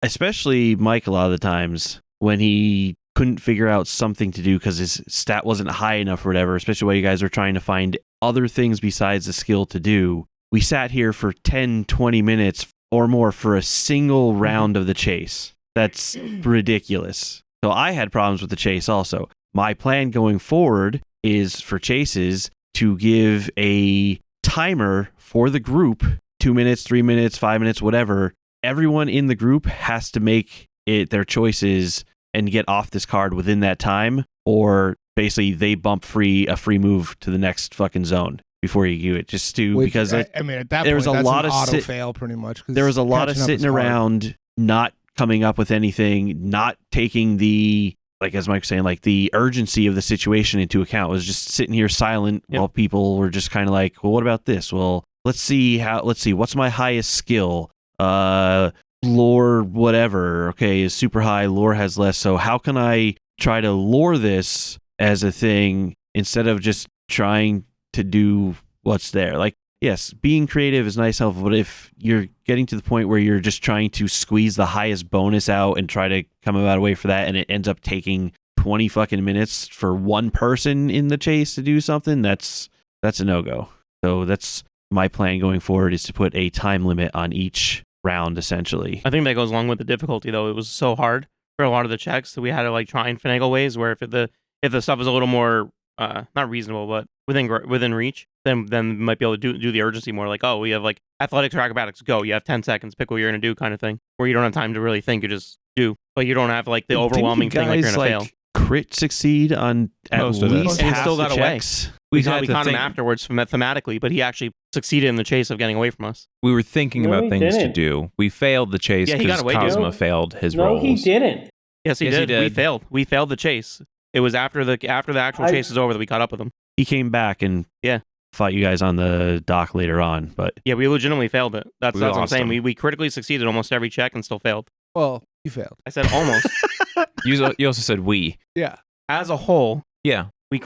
Especially Mike a lot of the times when he couldn't figure out something to do because his stat wasn't high enough or whatever, especially while you guys were trying to find other things besides the skill to do. We sat here for 10, 20 minutes or more for a single round of the chase. That's ridiculous. So I had problems with the chase also. My plan going forward is for chases to give a timer for the group, 2 minutes, 3 minutes, 5 minutes, whatever. Everyone in the group has to make it their choices and get off this card within that time, or basically they bump a free move to the next fucking zone before you do it. Just to because I mean, at that there point, was a that's lot an of auto fail pretty much. There was a lot of catching up is sitting hard. around, not coming up with anything, not taking the, like as Mike was saying, like the urgency of the situation into account. It was just sitting here silent while people were just kind of like, well, what about this? Well, let's see, what's my highest skill? Lore, whatever. Okay, is super high. Lore has less. So how can I try to lore this as a thing instead of just trying to do what's there? Like, yes, being creative is nice, helpful, but if you're getting to the point where you're just trying to squeeze the highest bonus out and try to come about a way for that, and it ends up taking 20 fucking minutes for one person in the chase to do something, that's a no-go. So that's my plan going forward, is to put a time limit on each round, essentially. I think that goes along with the difficulty, though. It was so hard for a lot of the checks that we had to like try and finagle ways where if the stuff is a little more not reasonable, but within reach, then we might be able to do the urgency more. Like, oh, we have like athletics or acrobatics, go. You have 10 seconds, pick what you're gonna do, kind of thing. Where you don't have time to really think, you just do. But you don't have like the overwhelming thing like you're gonna fail. Crit succeed on at Most of it. least And he half still the got away. checks. We had to caught him think- afterwards thematically, but he actually succeeded in the chase of getting away from us. We were thinking No, about he things to didn't. do. We failed the chase Yeah, he got because away, dude. Cosmo failed his No, roles. he didn't. Yes, he Yes, he did. We did. failed. We failed the chase. It was after the actual chase was over that we caught up with him. He came back and fought you guys on the dock later on, but Yeah, we legitimately failed it. That's We what I'm lost saying. him. We critically succeeded almost every check and still failed. Well, you failed. I said almost. You also said we. Yeah. As a whole, Yeah. I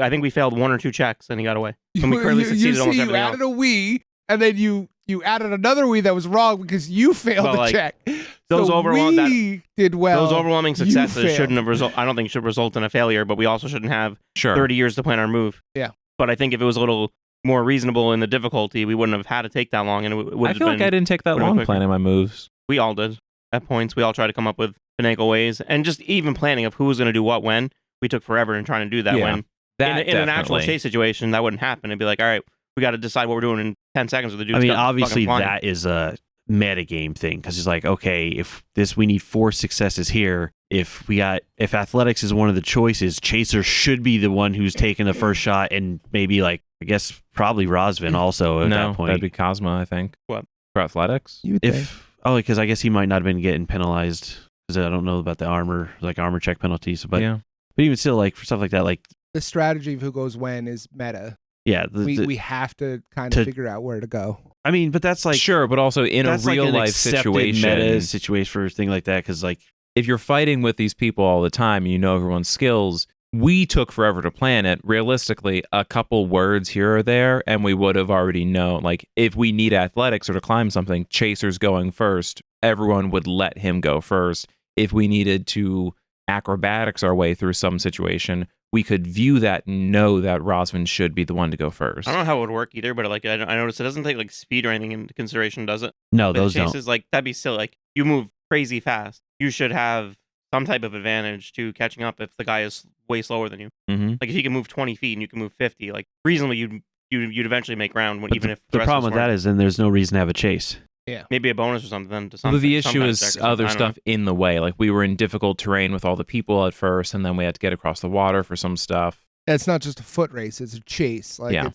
think we failed 1 or 2 checks and he got away. And we critically succeeded almost you everything added else. a we, and then you added another we that was wrong because you failed Well, the like, check. those so overwhelming- we did well. Those overwhelming you successes failed. shouldn't have I don't think should result in a failure, but we also shouldn't have Sure. 30 years to plan our move. Yeah. But I think if it was a little more reasonable in the difficulty, we wouldn't have had to take that long, and it would I have feel been. like I didn't take that would've been long quicker. planning my moves. We all did at points. We all tried to come up with finagle ways, and just even planning of who was going to do what when. We took forever in trying to do that. Yeah, When That in an actual definitely. chase situation, that wouldn't happen. It'd be like, all right, we got to decide what we're doing in 10 seconds with the dude. I mean, obviously that is a metagame thing, because it's like, okay, if we need 4 successes here. If athletics is one of the choices, Chaser should be the one who's taking the first shot, and maybe like, I guess probably Rosvin also at that point. That'd be Cosmo, I think. What? For athletics? You would think. Because I guess he might not have been getting penalized, because I don't know about the armor check penalties, but yeah. But even still, like for stuff like that, like The strategy of who goes when is meta. yeah, We have to kind to- of figure out where to go. I mean, but that's like sure, but also in a that's like real an life accepted situation, meta situation for a thing like that, because like if you're fighting with these people all the time, you know everyone's skills. We took forever to plan it. Realistically, a couple words here or there, and we would have already known. Like, if we need athletics or to climb something, Chaser's going first. Everyone would let him go first. If we needed to acrobatics our way through some situation, we could view that and know that Rosvin should be the one to go first. I don't know how it would work either, but like I noticed it doesn't take like speed or anything into consideration, does it? no, With those don't. chases, like that'd be silly. Like you move crazy fast, you should have some type of advantage to catching up if the guy is way slower than you. Mm-hmm. Like if he can move 20 feet and you can move 50, like reasonably you'd eventually make ground when, But even the, if the rest problem of with us that is then there's no reason to have a chase. maybe a bonus or something. Then to But something. the issue some kind of is check or something. other I don't stuff in the way. Like we were in difficult terrain with all the people at first, and then we had to get across the water for some stuff. It's not just a foot race; it's a chase. Like Yeah.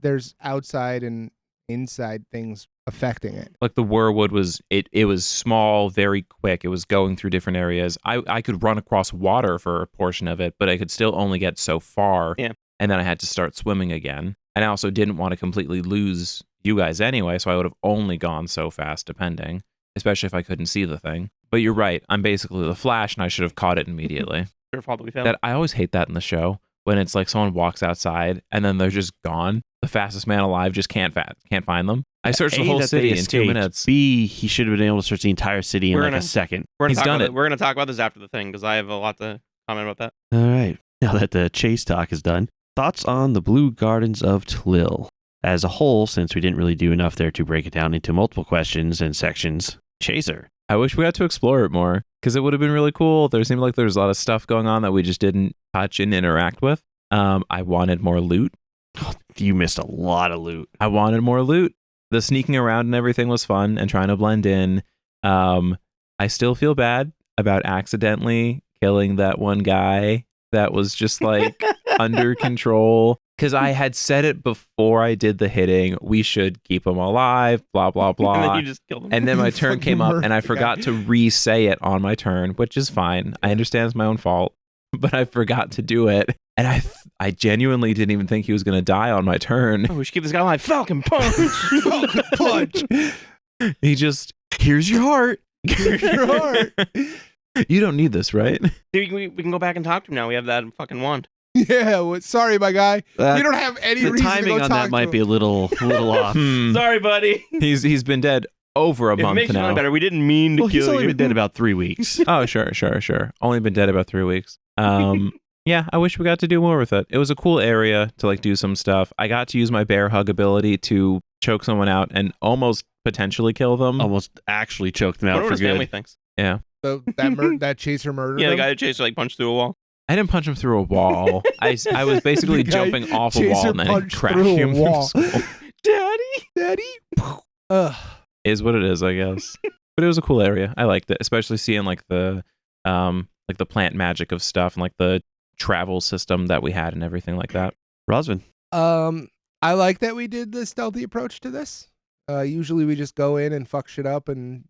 there's outside and inside things affecting it. Like the Whirlwood was it was small, very quick. It was going through different areas. I could run across water for a portion of it, but I could still only get so far. Yeah. And then I had to start swimming again. And I also didn't want to completely lose you guys anyway, so I would have only gone so fast, depending, especially if I couldn't see the thing. But you're right. I'm basically the Flash, and I should have caught it immediately. Your fault that we failed. That I always hate that in the show when it's like someone walks outside and then they're just gone. The fastest man alive just can't find them. I searched the A, whole that city they in 2 escaped. minutes. B, he should have been able to search the entire city in We're like gonna- a second. We're He's gonna talk done about it. We're gonna talk about this after the thing because I have a lot to comment about that. All right. Now that the chase talk is done, thoughts on the Blue Gardens of Tlil? as a whole, since we didn't really do enough there to break it down into multiple questions and sections, Chaser. I wish we got to explore it more because it would have been really cool. There seemed like there's a lot of stuff going on that we just didn't touch and interact with. I wanted more loot. Oh, you missed a lot of loot. I wanted more loot. The sneaking around and everything was fun and trying to blend in. I still feel bad about accidentally killing that one guy that was just like under control. Because I had said it before I did the hitting, we should keep him alive, blah, blah, blah. And then you just killed him. And then my turn came up and I murdered the forgot guy. to re-say it on my turn, which is fine. I understand it's my own fault, but I forgot to do it. And I genuinely didn't even think he was going to die on my turn. Oh, we should keep this guy alive. Falcon punch. Falcon punch. He just, Here's your heart. Here's your heart. you don't need this, right? Dude, we can go back and talk to him now. We have that fucking wand. Yeah, well, sorry, my guy. You don't have any The reason to timing go on talk that to might him. be a little off. Sorry, buddy. He's been dead over a If it month makes you now. feel better, we didn't mean to Well, he's kill only you. been dead about 3 weeks. Oh, sure. Only been dead about 3 weeks. Yeah, I wish we got to do more with it. It was a cool area to like do some stuff. I got to use my bear hug ability to choke someone out and almost potentially kill them. Almost actually choked them I out wonder for what his family good. thinks. Yeah. So that chaser murdered Yeah, the him? guy that chased her, like punched through a wall. I didn't punch him through a wall. I was basically The guy jumping off a wall chaser and then punched crashed through a him through wall. the skull. Daddy. Ugh. Is what it is, I guess. But it was a cool area. I liked it, especially seeing like the plant magic of stuff and like the travel system that we had and everything like that. Rosvin. I like that we did the stealthy approach to this. Usually we just go in and fuck shit up and,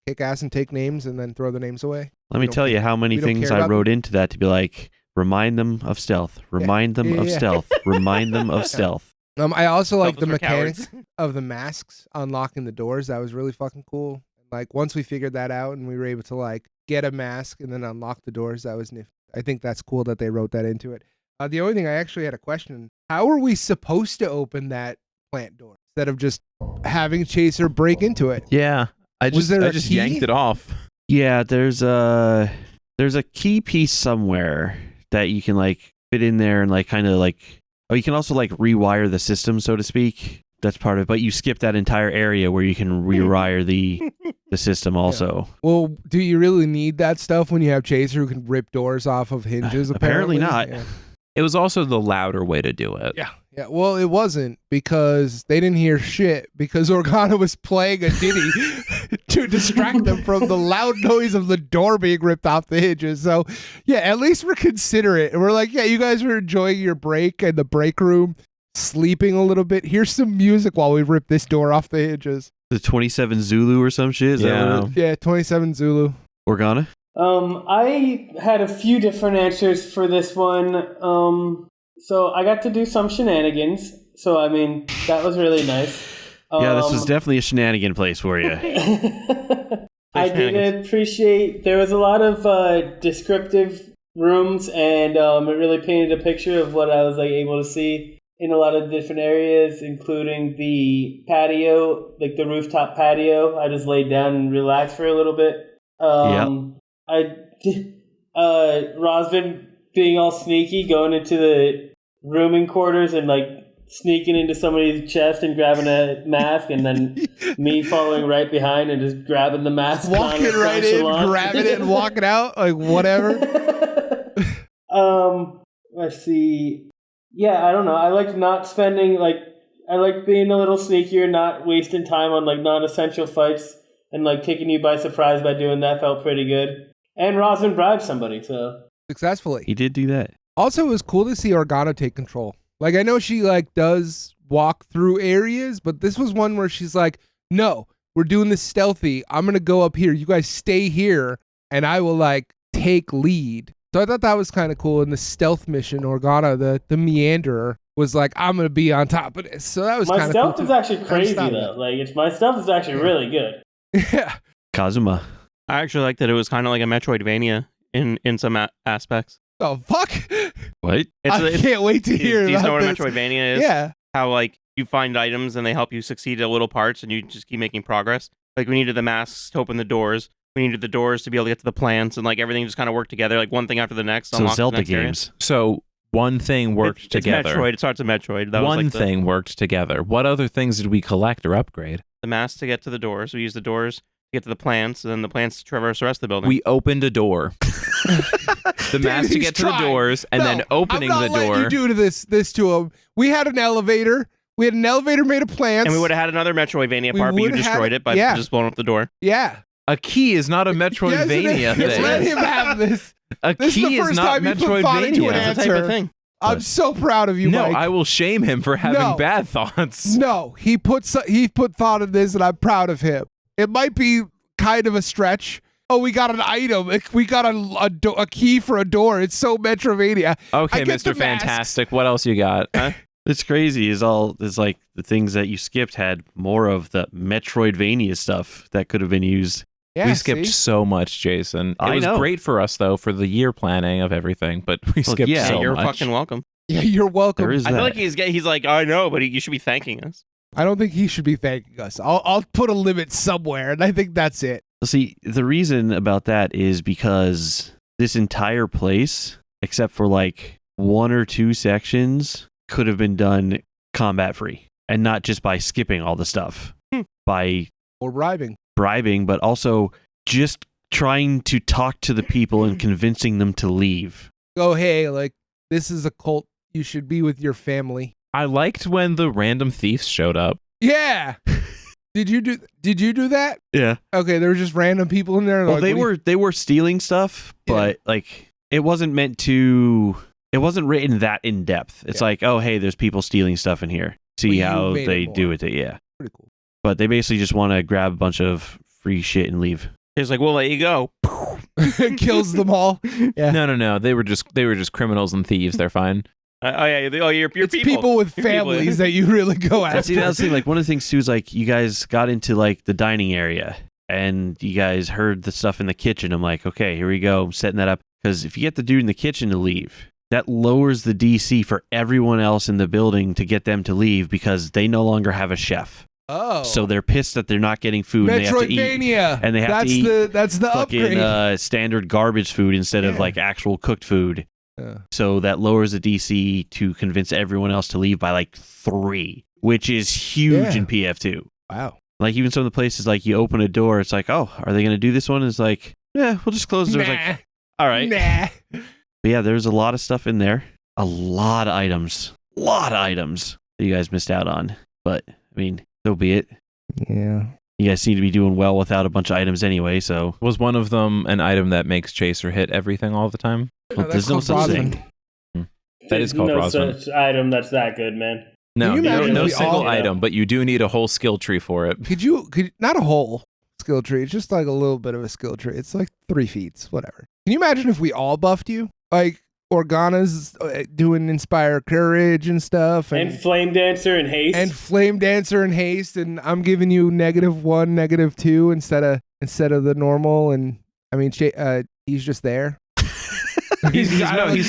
kick ass and take names and then throw the names away. Let me don't tell you how many we don't things care I about wrote into that to be like, remind them of stealth, remind them of Yeah. stealth, remind them of stealth. I also like the Stealth is for mechanics cowards. of the masks unlocking the doors. That was really fucking cool. Like once we figured that out and we were able to like get a mask and then unlock the doors, that was nifty. I think that's cool that they wrote that into it. The only thing I actually had a question: how are we supposed to open that plant door instead of just having Chaser break into it? Yeah. I Was there a just key? yanked it off. Yeah, there's a key piece somewhere that you can like fit in there and like kind of like, oh, you can also like rewire the system, so to speak. That's part of it, but you skip that entire area where you can rewire the system also. Well, do you really need that stuff when you have Chaser who can rip doors off of hinges? Apparently not. Yeah. It was also the louder way to do it. Yeah. Well, it wasn't because they didn't hear shit because Organa was playing a ditty to distract them from the loud noise of the door being ripped off the hinges. So, yeah, at least we're considerate. And we're like, yeah, you guys are enjoying your break and the break room, sleeping a little bit. Here's some music while we rip this door off the hinges. The 27 Zulu or some shit? Is that Yeah. what it- Yeah, 27 Zulu. Organa? I had a few different answers for this one. So I got to do some shenanigans. So, I mean, that was really nice. Yeah, this was definitely a shenanigan place for you. I did appreciate there was a lot of descriptive rooms, and it really painted a picture of what I was like able to see in a lot of different areas, including the patio, like the rooftop patio. I just laid down and relaxed for a little bit. Rosvin being all sneaky, going into the rooming quarters and like sneaking into somebody's chest and grabbing a mask, and then me following right behind and just grabbing the mask, Walking right in, grabbing it, and walking out, like whatever. Let's see. Yeah, I don't know. I like not spending I like being a little sneakier, not wasting time on like non-essential fights, and like taking you by surprise by doing that felt pretty good. And Rosvin bribed somebody, so Successfully. He did do that. Also, it was cool to see Organa take control. Like, I know she like does walk through areas, but this was one where she's like, no, we're doing this stealthy. I'm going to go up here. You guys stay here and I will like take lead. So I thought that was kind of cool. In the stealth mission, Organa, the meanderer, was like, I'm going to be on top of this. So that was my kind of cool. stealth is actually crazy stop though. that. Like my stealth is actually really good. Yeah. Kazuma. I actually like that it was kind of like a Metroidvania in some aspects. Oh, fuck. What? I can't wait to hear Do you about know what a this. Metroidvania is? Yeah. How like you find items and they help you succeed at little parts, and you just keep making progress. Like we needed the masks to open the doors. We needed the doors to be able to get to the plants, and like everything just kind of worked together, like one thing after the next. So unlocked the Zelda next area. games. So one thing worked together. It's Metroid. It starts at Metroid. That One was like thing worked together. What other things did we collect or upgrade? the mask to get to the doors. We use the doors to get to the plants, and then the plants to traverse the rest of the building. We opened a door. The mask to he's get to the trying. doors, and then opening I'm the not letting door. you do this to him. We had an elevator. We had an elevator made of plants. and we would have had another Metroidvania We part, but you would've had destroyed it- it by yeah. just blowing up the door. Yeah. A key is not a Metroidvania Yes, it is. thing. Let him have this. A This is the key is first not time you put thought into an Metroidvania. That's the type of Answer. thing. I'm so proud of you, No, Mike. I will shame him for having No. bad thoughts. No, he put thought in this, and I'm proud of him. It might be kind of a stretch. Oh, we got an item. We got a key for a door. It's so Metroidvania. Okay, I get Mr. the mask. Fantastic. What else you got? It's crazy. Is like the things that you skipped had more of the Metroidvania stuff that could have been used. Yeah, We skipped see? so much, Jason. It I was know. great for us, though, for the year planning of everything, but we skipped yeah, so You're much. fucking welcome. Yeah, you're welcome. There is I feel that. like he's like, I know, but you should be thanking us. I don't think he should be thanking us. I'll put a limit somewhere, and I think that's it. See, the reason about that is because this entire place, except for like 1 or 2 sections, could have been done combat free, and not just by skipping all the stuff, by Or bribing. bribing, but also just trying to talk to the people and convincing them to leave. Go, hey, like, this is a cult. You should be with your family. I liked when the random thieves showed up. Yeah. Did you do that? Yeah. Okay, there were just random people in there. and Well, like, they were stealing stuff, but like it wasn't written that in depth. It's Yeah. like, oh, hey, there's people stealing stuff in here. See Well, you how made they it do more. it. Yeah. Pretty cool. But they basically just want to grab a bunch of free shit and leave. He's like, we'll let you go. Kills them all. Yeah. No. They were just criminals and thieves. They're fine. You're It's people with You're people. families that you really go And see, after. that's the thing. Like one of the things too is like you guys got into like the dining area and you guys heard the stuff in the kitchen. I'm like, okay, here we go. I'm setting that up because if you get the dude in the kitchen to leave, that lowers the DC for everyone else in the building to get them to leave because they no longer have a chef. Oh. So they're pissed that they're not getting food. And they have to eat Metroidvania. and they have that's to eat that's the upgrade. fucking standard garbage food instead of Yeah. like actual cooked food. Yeah. So that lowers the DC to convince everyone else to leave by like 3, which is huge Yeah. in PF2. Wow. Like even some of the places, like you open a door, it's like, oh, are they going to do this one? It's like, yeah, we'll just close the door. It's like, all right. Nah. But yeah, there's a lot of stuff in there. A lot of items. That you guys missed out on. But I mean, so be it. Yeah. You guys seem to be doing well without a bunch of items anyway, so Was one of them an item that makes Chaser hit everything all the time? well, there's no called such Brosnan. thing. That is called no Brosnan. such item that's that good, man. No, Can you imagine no if we single all- item, but you do need a whole skill tree for it. Could not a whole skill tree, it's just like a little bit of a skill tree. It's like 3 feet, whatever. Can you imagine if we all buffed you? Like Organa's doing Inspire Courage and stuff, And Flame Dancer and Haste. and Flame Dancer and Haste, and I'm giving you -1, -2 instead of the normal. And I mean, he's just there. He's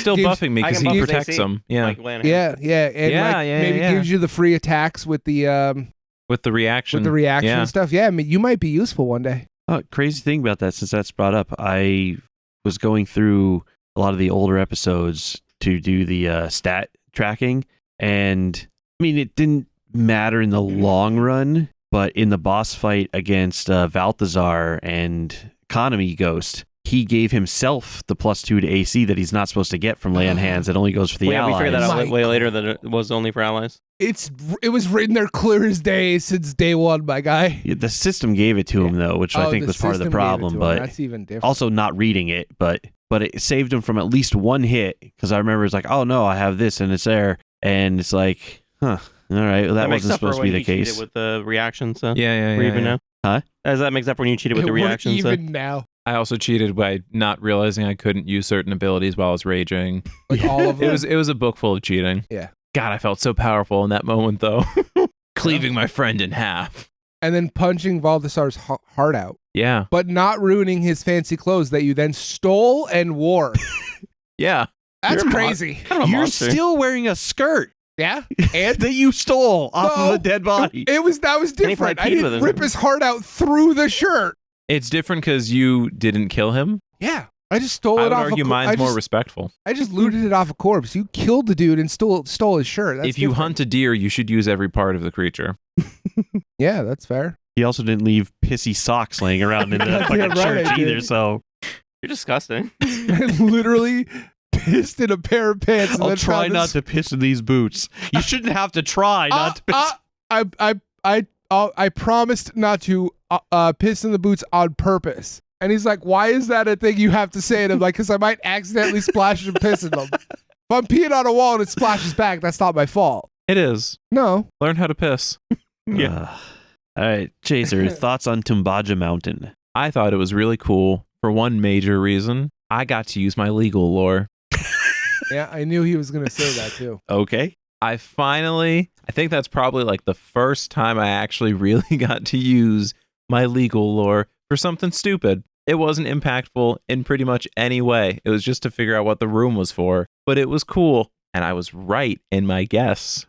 still gives- buffing me I because can he buff protects AC. him. Yeah, Like Lanahan. Yeah, yeah, and Yeah, like yeah, maybe yeah. gives you the free attacks with the with the reaction. Yeah. stuff. Yeah, I mean, you might be useful one day. Crazy thing about that, since that's brought up, I was going through a lot of the older episodes to do the stat tracking, and I mean, it didn't matter in the long run, but in the boss fight against Balthazar and Economy Ghost, he gave himself the +2 to AC that he's not supposed to get from lay on hands. It only goes for the Yeah, we allies. figured that out Michael. way later that it was only for allies. It was written there clear as day since day one, my guy. Yeah, the system gave it to him though, which I Oh, think the was part of the system gave it problem. to him. But that's even different. also not reading it, but it saved him from at least one hit because I remember it's like, oh no, I have this and it's there, and it's like, huh, all right, well, that makes wasn't up for supposed to be when the you cheated case. with the reactions. Yeah. We're even yeah. now. Huh? As that makes up for when you cheated with the We're reactions. even now. I also cheated by not realizing I couldn't use certain abilities while I was raging. Like all of them. It was a book full of cheating. Yeah. God, I felt so powerful in that moment though. Cleaving my friend in half. And then punching Balthasar's heart out, Yeah. but not ruining his fancy clothes that you then stole and wore. Yeah. That's You're a crazy. Kind of a You're monster. still wearing a skirt Yeah. And that you stole off No, of a dead body. that was And he different. probably I peed with didn't it. rip his heart out through the shirt. It's different because you didn't kill him. Yeah. I just stole I it would off. argue mine's more respectful. I just looted it off a corpse. You killed the dude and stole his shirt. That's If you different. hunt a deer, you should use every part of the creature. Yeah, that's fair. He also didn't leave pissy socks laying around in the Yeah, fucking right, church I did. either. So You're disgusting. I literally pissed in a pair of pants. And I'll then try found not this- to piss in these boots. You shouldn't have to try not to piss. I promised not to piss in the boots on purpose. And he's like, "Why is that a thing you have to say?" And I'm like, "Because I might accidentally splash and piss in them. If I'm peeing on a wall and it splashes back, that's not my fault." It is. No. Learn how to piss. Yeah. All right, Chaser, thoughts on Tumbaja Mountain? I thought it was really cool for one major reason. I got to use my legal lore. Yeah, I knew he was gonna say that too. Okay. I think that's probably like the first time I actually really got to use my legal lore for something stupid. It wasn't impactful in pretty much any way. It was just to figure out what the room was for, but it was cool. And I was right in my guess,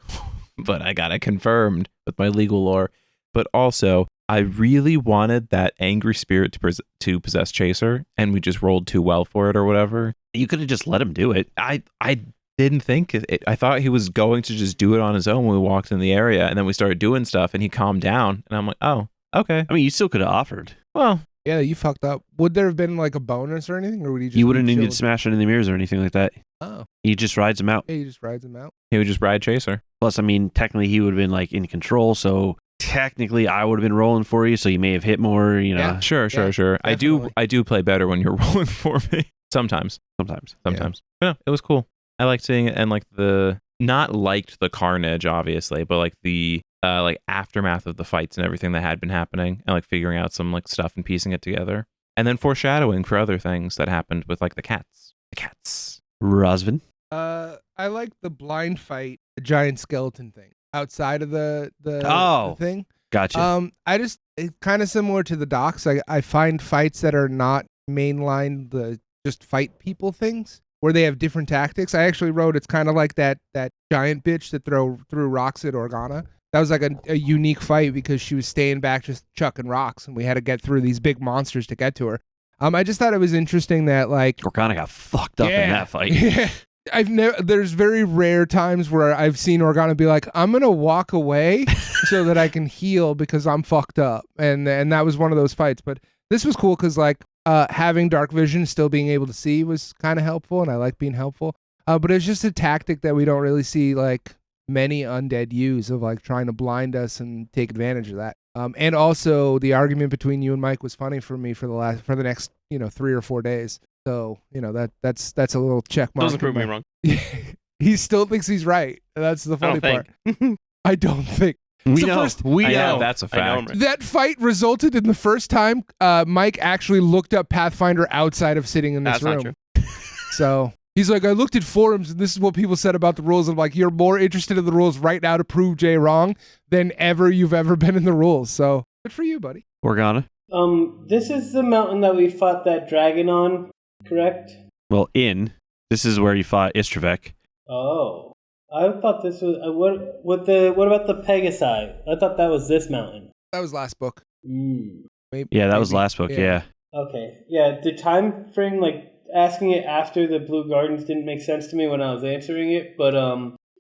but I got it confirmed with my legal lore. But also, I really wanted that angry spirit to possess Chaser, and we just rolled too well for it or whatever. You could have just let him do it. I didn't think it. I thought he was going to just do it on his own when we walked in the area, and then we started doing stuff, and he calmed down, and I'm like, oh, okay. I mean, you still could have offered. Well, Yeah, you fucked up. Would there have been like a bonus or anything, or would he just? You wouldn't be need to chilled? smash it in the mirrors or anything like that. Oh, He just rides him out. yeah, he just rides him out. he would just ride Chaser. Plus, I mean, technically he would have been like in control, so technically I would have been rolling for you, so you may have hit more, you know, Yeah. Sure. definitely. I do play better when you're rolling for me. Sometimes. sometimes. But no, it was cool. I liked seeing it, and like not liked the carnage, obviously, but like the like aftermath of the fights and everything that had been happening, and like figuring out some like stuff and piecing it together, and then foreshadowing for other things that happened with like the cats. Rosvin? I like the blind fight, the giant skeleton thing outside of the Oh. thing. Gotcha. I just it's kind of similar to the docs. I find fights that are not mainline the just fight people things where they have different tactics. I actually wrote it's kind of like that giant bitch that threw rocks at Organa. That was like a unique fight because she was staying back just chucking rocks, and we had to get through these big monsters to get to her. I just thought it was interesting that like Organa got fucked up in that fight. Yeah. There's very rare times where I've seen Organa be like, I'm gonna walk away so that I can heal because I'm fucked up, and that was one of those fights. But this was cool because like having dark vision, still being able to see was kind of helpful, and I like being helpful. But it's just a tactic that we don't really see like many undead use of like trying to blind us and take advantage of that. And also the argument between you and Mike was funny for me for the next 3 or 4 days. So, that's a little check mark. Doesn't prove me wrong. He still thinks he's right. That's the funny part. I don't think. We So know. first- we I know. know that's a I know I'm fact. right. That fight resulted in the first time Mike actually looked up Pathfinder outside of sitting in this That's not room. true. So he's like, I looked at forums and this is what people said about the rules. I'm like, you're more interested in the rules right now to prove Jay wrong than you've ever been in the rules. So good for you, buddy. Organa? This is the mountain that we fought that dragon on, correct? Well, this is where you fought Istravek. Oh, I thought this was what about the Pegasi? I thought that was this mountain. That was last book. Maybe, Yeah, that was maybe. last book, yeah. Okay, yeah. The time frame, like asking it after the Blue Gardens, didn't make sense to me when I was answering it. But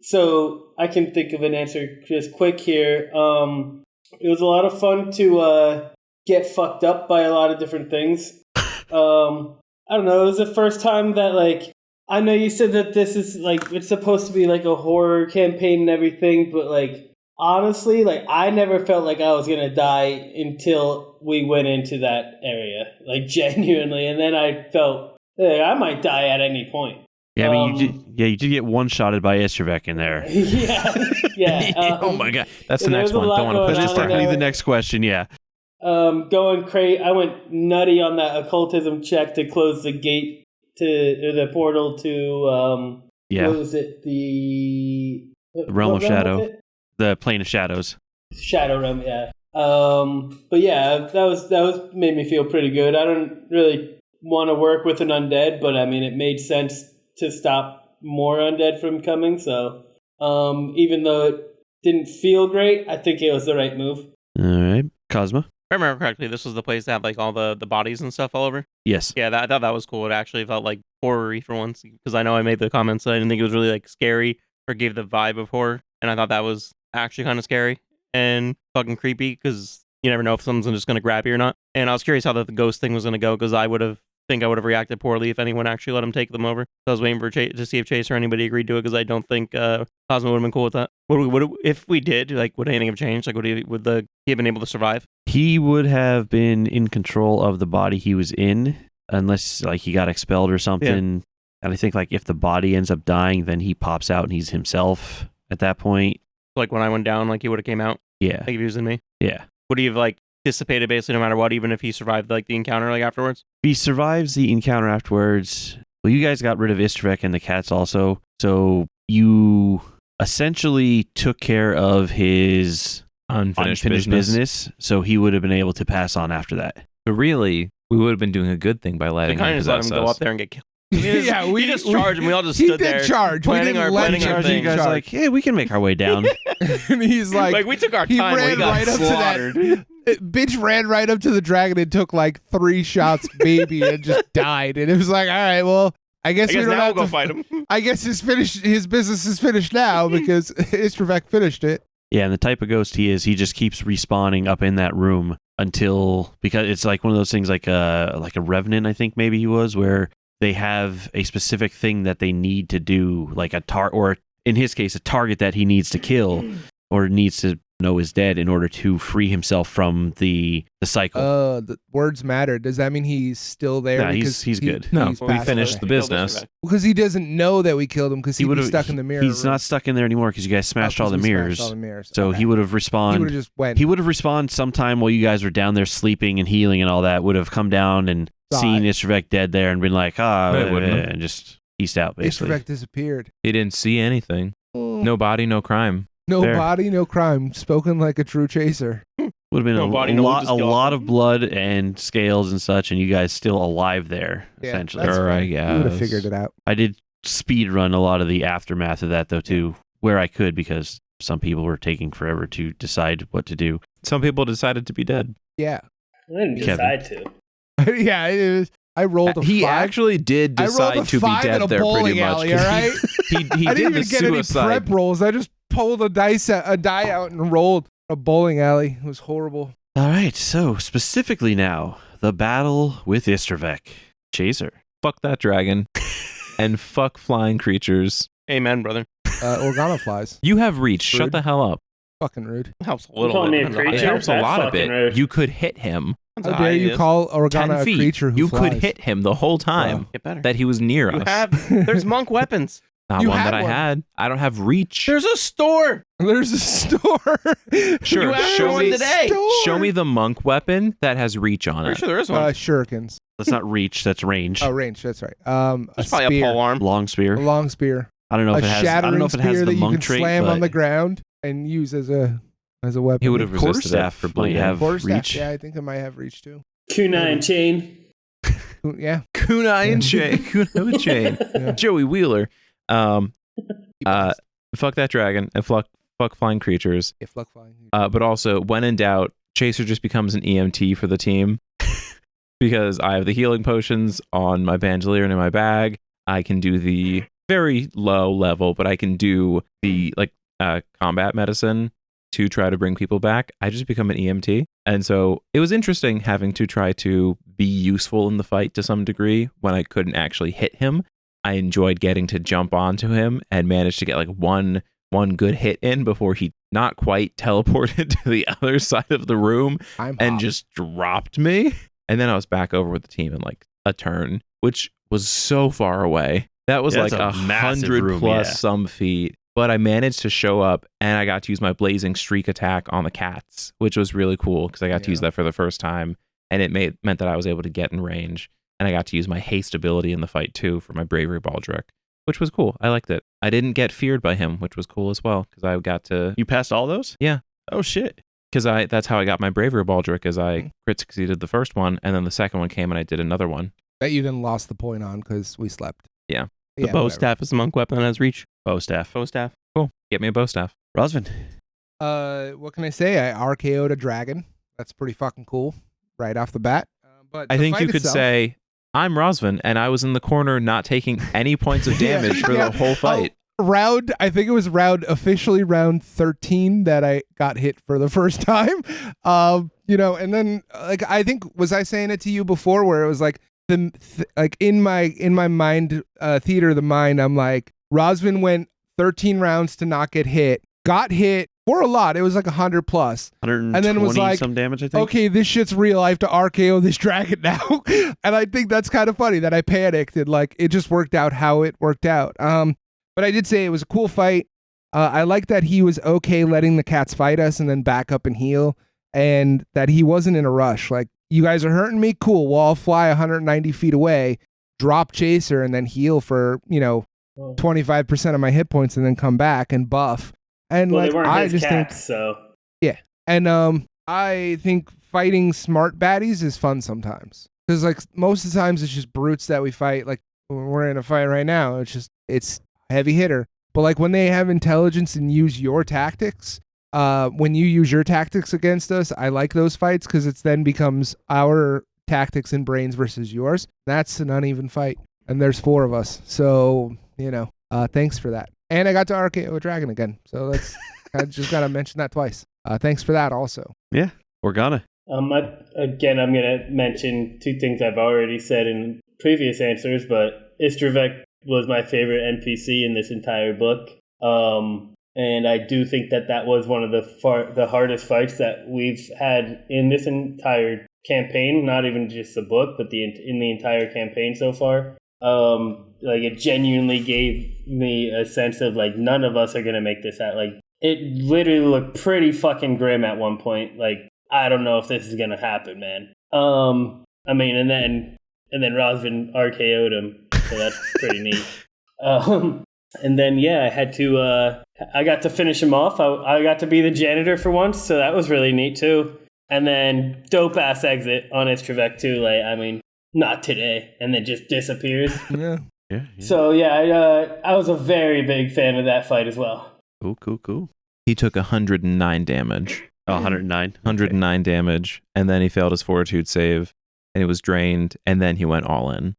so I can think of an answer just quick here. It was a lot of fun to get fucked up by a lot of different things. I don't know. It was the first time that like I know you said that this is like it's supposed to be like a horror campaign and everything, but like honestly, like I never felt like I was gonna die until we went into that area, like genuinely, and then I felt I might die at any point. Yeah, I mean, you did get one-shotted by Istravek in there. yeah. Oh my god, that's the there next was a one. lot Don't want to going push Which this is on back. technically there. the next question, yeah. Going crazy. I went nutty on that occultism check to close the gate or the portal to Yeah. what was it? The Realm what of Shadow. was it? The Plane of Shadows. Shadow Realm, yeah. But yeah, that was made me feel pretty good. I don't really want to work with an undead, but I mean it made sense to stop more undead from coming. So even though it didn't feel great, I think it was the right move. All right. Cosmo? I remember correctly, this was the place that had like all the bodies and stuff all over. Yes. Yeah, I thought that was cool. It actually felt like horror-y for once, because I know I made the comments that I didn't think it was really like scary or gave the vibe of horror, and I thought that was actually kind of scary and fucking creepy, because you never know if someone's just gonna grab you or not. And I was curious how the ghost thing was gonna go, because I would have reacted poorly if anyone actually let him take them over. So I was waiting for to see if Chase or anybody agreed to it, because I don't think Cosmo would have been cool with that. If we did, like, would anything have changed? Like, would he have been able to survive? He would have been in control of the body he was in, unless like he got expelled or something. And I think like if the body ends up dying, then he pops out and he's himself at that point. Like when I went down, like he would have came out. Yeah. Like if he was in me. Yeah. Would he have like dissipated basically no matter what, even if he survived like the encounter like afterwards? If he survives the encounter afterwards, well, you guys got rid of Istravek and the cats also, so you essentially took care of his Unfinished business, so he would have been able to pass on after that. But really, we would have been doing a good thing by They letting kind him of just let possess him go us. up there and get killed. Yeah, we just charged and we all just he stood did there. charge. We planning didn't our let planning him our charge. thing. You guys are like, yeah, we can make our way down. And he's like we took our he time. ran We got right up slaughtered. to that. Bitch ran right up to the dragon and took like 3 shots, baby, and just died. And it was like, all right, well, I guess we don't now have we'll go to fight him. I guess his business is finished now because Istravek finished it. Yeah, and the type of ghost he is, he just keeps respawning up in that room because it's like one of those things like a revenant, I think maybe he was, where they have a specific thing that they need to do, like or in his case, a target that he needs to kill or needs to know is dead in order to free himself from the cycle. The words matter. Does that mean he's still there? Nah, because he's good. No, he's we passed finished away? the business. Because he doesn't know that we killed him because he would've- was stuck in the mirror. He's room. not stuck in there anymore because you guys smashed all the 'cause we mirrors. smashed all the mirrors. So Okay. he would have He respawned. would have just went. He would have respawned sometime while you guys were down there sleeping and healing and all that. Would have come down and seen Istravek dead there and been like, They wouldn't have. and just eased out basically. Istravek disappeared. He didn't see anything. No body, no crime. No Fair. body, no crime. Spoken like a true chaser. Would have been No a body, no lot, just a go lot up. of blood and scales and such, and you guys still alive there Yeah, essentially. that's Sure, I fair. guess. You would have figured it out. I did speed run a lot of the aftermath of that though too, where I could, because some people were taking forever to decide what to do. Some people decided to be dead. Yeah. I didn't Kevin. decide to. Yeah, it was. I rolled a He 5. actually did I rolled decide a to be 5 in dead a there bowling pretty much. alley, 'cause all right? He I did didn't the even get any suicide. prep rolls. I just pulled a die out and rolled a bowling alley. It was horrible. All right, so specifically now, the battle with Istravek. Chaser. Fuck that dragon. And fuck flying creatures. Amen, brother. Organa flies. You have reach. Shut Rude. the hell up. Fucking rude. Helps a You little call bit. me a depends on how It creature? high helps a That's lot a fucking bit. rude. You could hit him How high dare it you is. call 10 Organa a feet. creature who You flies? could hit him the whole time Get better. that he was near You us. have. There's monk weapons. Not You one had that I one. had. I don't have reach. There's a store. There's a store. Sure, You asked show for one me- today. Show me the monk weapon that has reach on Pretty it. sure there is one. Shurikens. That's not reach, that's range. Oh, range. That's right. A There's probably spear. a pole arm. Long spear. A long spear. I don't know A if it has. I shattering don't know if it has spear the that you monk can trait, slam but on the ground and use as a weapon. He would have resisted it quarterstaff for might bleeding. have Quarterstaff. reach. Yeah, I think it might have reach too. Kunai chain. Yeah. Kunai and chain. Kunai and chain. Yeah. Joey Wheeler. Fuck that dragon and fuck flying creatures. Yeah, fluck flying. But also, when in doubt, Chaser just becomes an EMT for the team because I have the healing potions on my bandolier and in my bag. I can do the very low level, but I can do the combat medicine to try to bring people back. I just become an EMT. And so it was interesting having to try to be useful in the fight to some degree when I couldn't actually hit him. I enjoyed getting to jump onto him and managed to get like one good hit in before he not quite teleported to the other side of the room I'm and hot. just dropped me. And then I was back over with the team in like a turn, which was so far away. That was Yeah, like it's a massive 100 room, plus yeah. some feet. But I managed to show up and I got to use my blazing streak attack on the cats, which was really cool because I got to use Yeah. that for the first time. And it meant that I was able to get in range. And I got to use my haste ability in the fight too for my bravery baldric, which was cool. I liked it. I didn't get feared by him, which was cool as well because I got to You passed all those? Yeah. Oh shit. because that's how I got my bravery baldric as I crit succeeded the first one, and then the second one came and I did another one. Bet you didn't lost the point on because we slept. Yeah. The bow staff is a monk weapon that has reach. Bow staff. Bow staff. Cool. Get me a bow staff. Rosvin. What can I say? I RKO'd a dragon That's pretty fucking cool right off the bat. But I the think fight you could itself- say, I'm Rosvin, and I was in the corner not taking any points of damage for Yeah. the whole fight. I think it was officially round 13 that I got hit for the first time. And then like I think was I saying it to you before where it was like like in my mind theater of the mind, I'm like Rosvin went 13 rounds to not get hit, got hit for a lot. It was like 100 plus. 120 and then was like, some damage, I think. Okay, this shit's real. I have to RKO this dragon now. And I think that's kind of funny that I panicked and like it just worked out how it worked out. But I did say it was a cool fight. I like that he was okay letting the cats fight us and then back up and heal, and that he wasn't in a rush. Like, you guys are hurting me? Cool. Well, I'll fly 190 feet away, drop Chaser, and then heal for, 25% of my hit points and then come back and buff. And Well, like, they weren't I his just cats, think, so yeah. And I think fighting smart baddies is fun sometimes. Because like most of the times it's just brutes that we fight. Like when we're in a fight right now, it's heavy hitter. But like when they have intelligence and use your tactics, when you use your tactics against us, I like those fights because it then becomes our tactics and brains versus yours. That's an uneven fight. And there's 4 of us. So, thanks for that. And I got to RKO a dragon again. So I just got to mention that twice. Thanks for that also. Yeah, Organa. I'm going to mention 2 things I've already said in previous answers, but Istravek was my favorite NPC in this entire book. And I do think that was one of the hardest fights that we've had in this entire campaign, not even just the book, but in the entire campaign so far. Like it genuinely gave me a sense of like none of us are going to make this out. Like it literally looked pretty fucking grim at one point. Like, I don't know if this is going to happen, man. And then Rosvin RKO'd him. So that's pretty neat. And then, I got to finish him off. I got to be the janitor for once, so that was really neat too. And then dope ass exit on Istravek too. Like, I mean, not today, and then just disappears. Yeah. Yeah. So I was a very big fan of that fight as well. Cool. He took 109 damage. Oh, 109. 109 damage, and then he failed his fortitude save, and he was drained, and then he went all in.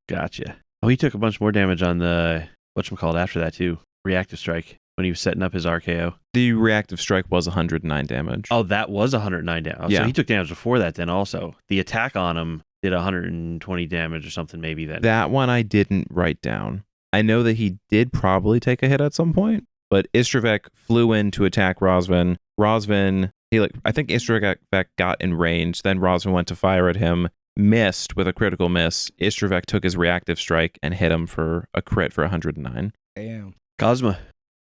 Gotcha. Oh, he took a bunch more damage on the whatchamacallit after that too. Reactive strike when he was setting up his RKO. The reactive strike was 109 damage. Oh, that was 109 damage. Oh, Yeah. So he took damage before that then also. The attack on him did 120 damage or something maybe then. That one I didn't write down. I know that he did probably take a hit at some point, but Istravek flew in to attack Rosvin. I think Istravek got in range, then Rosvin went to fire at him, missed with a critical miss. Istravek took his reactive strike and hit him for a crit for 109. Damn. Cosma.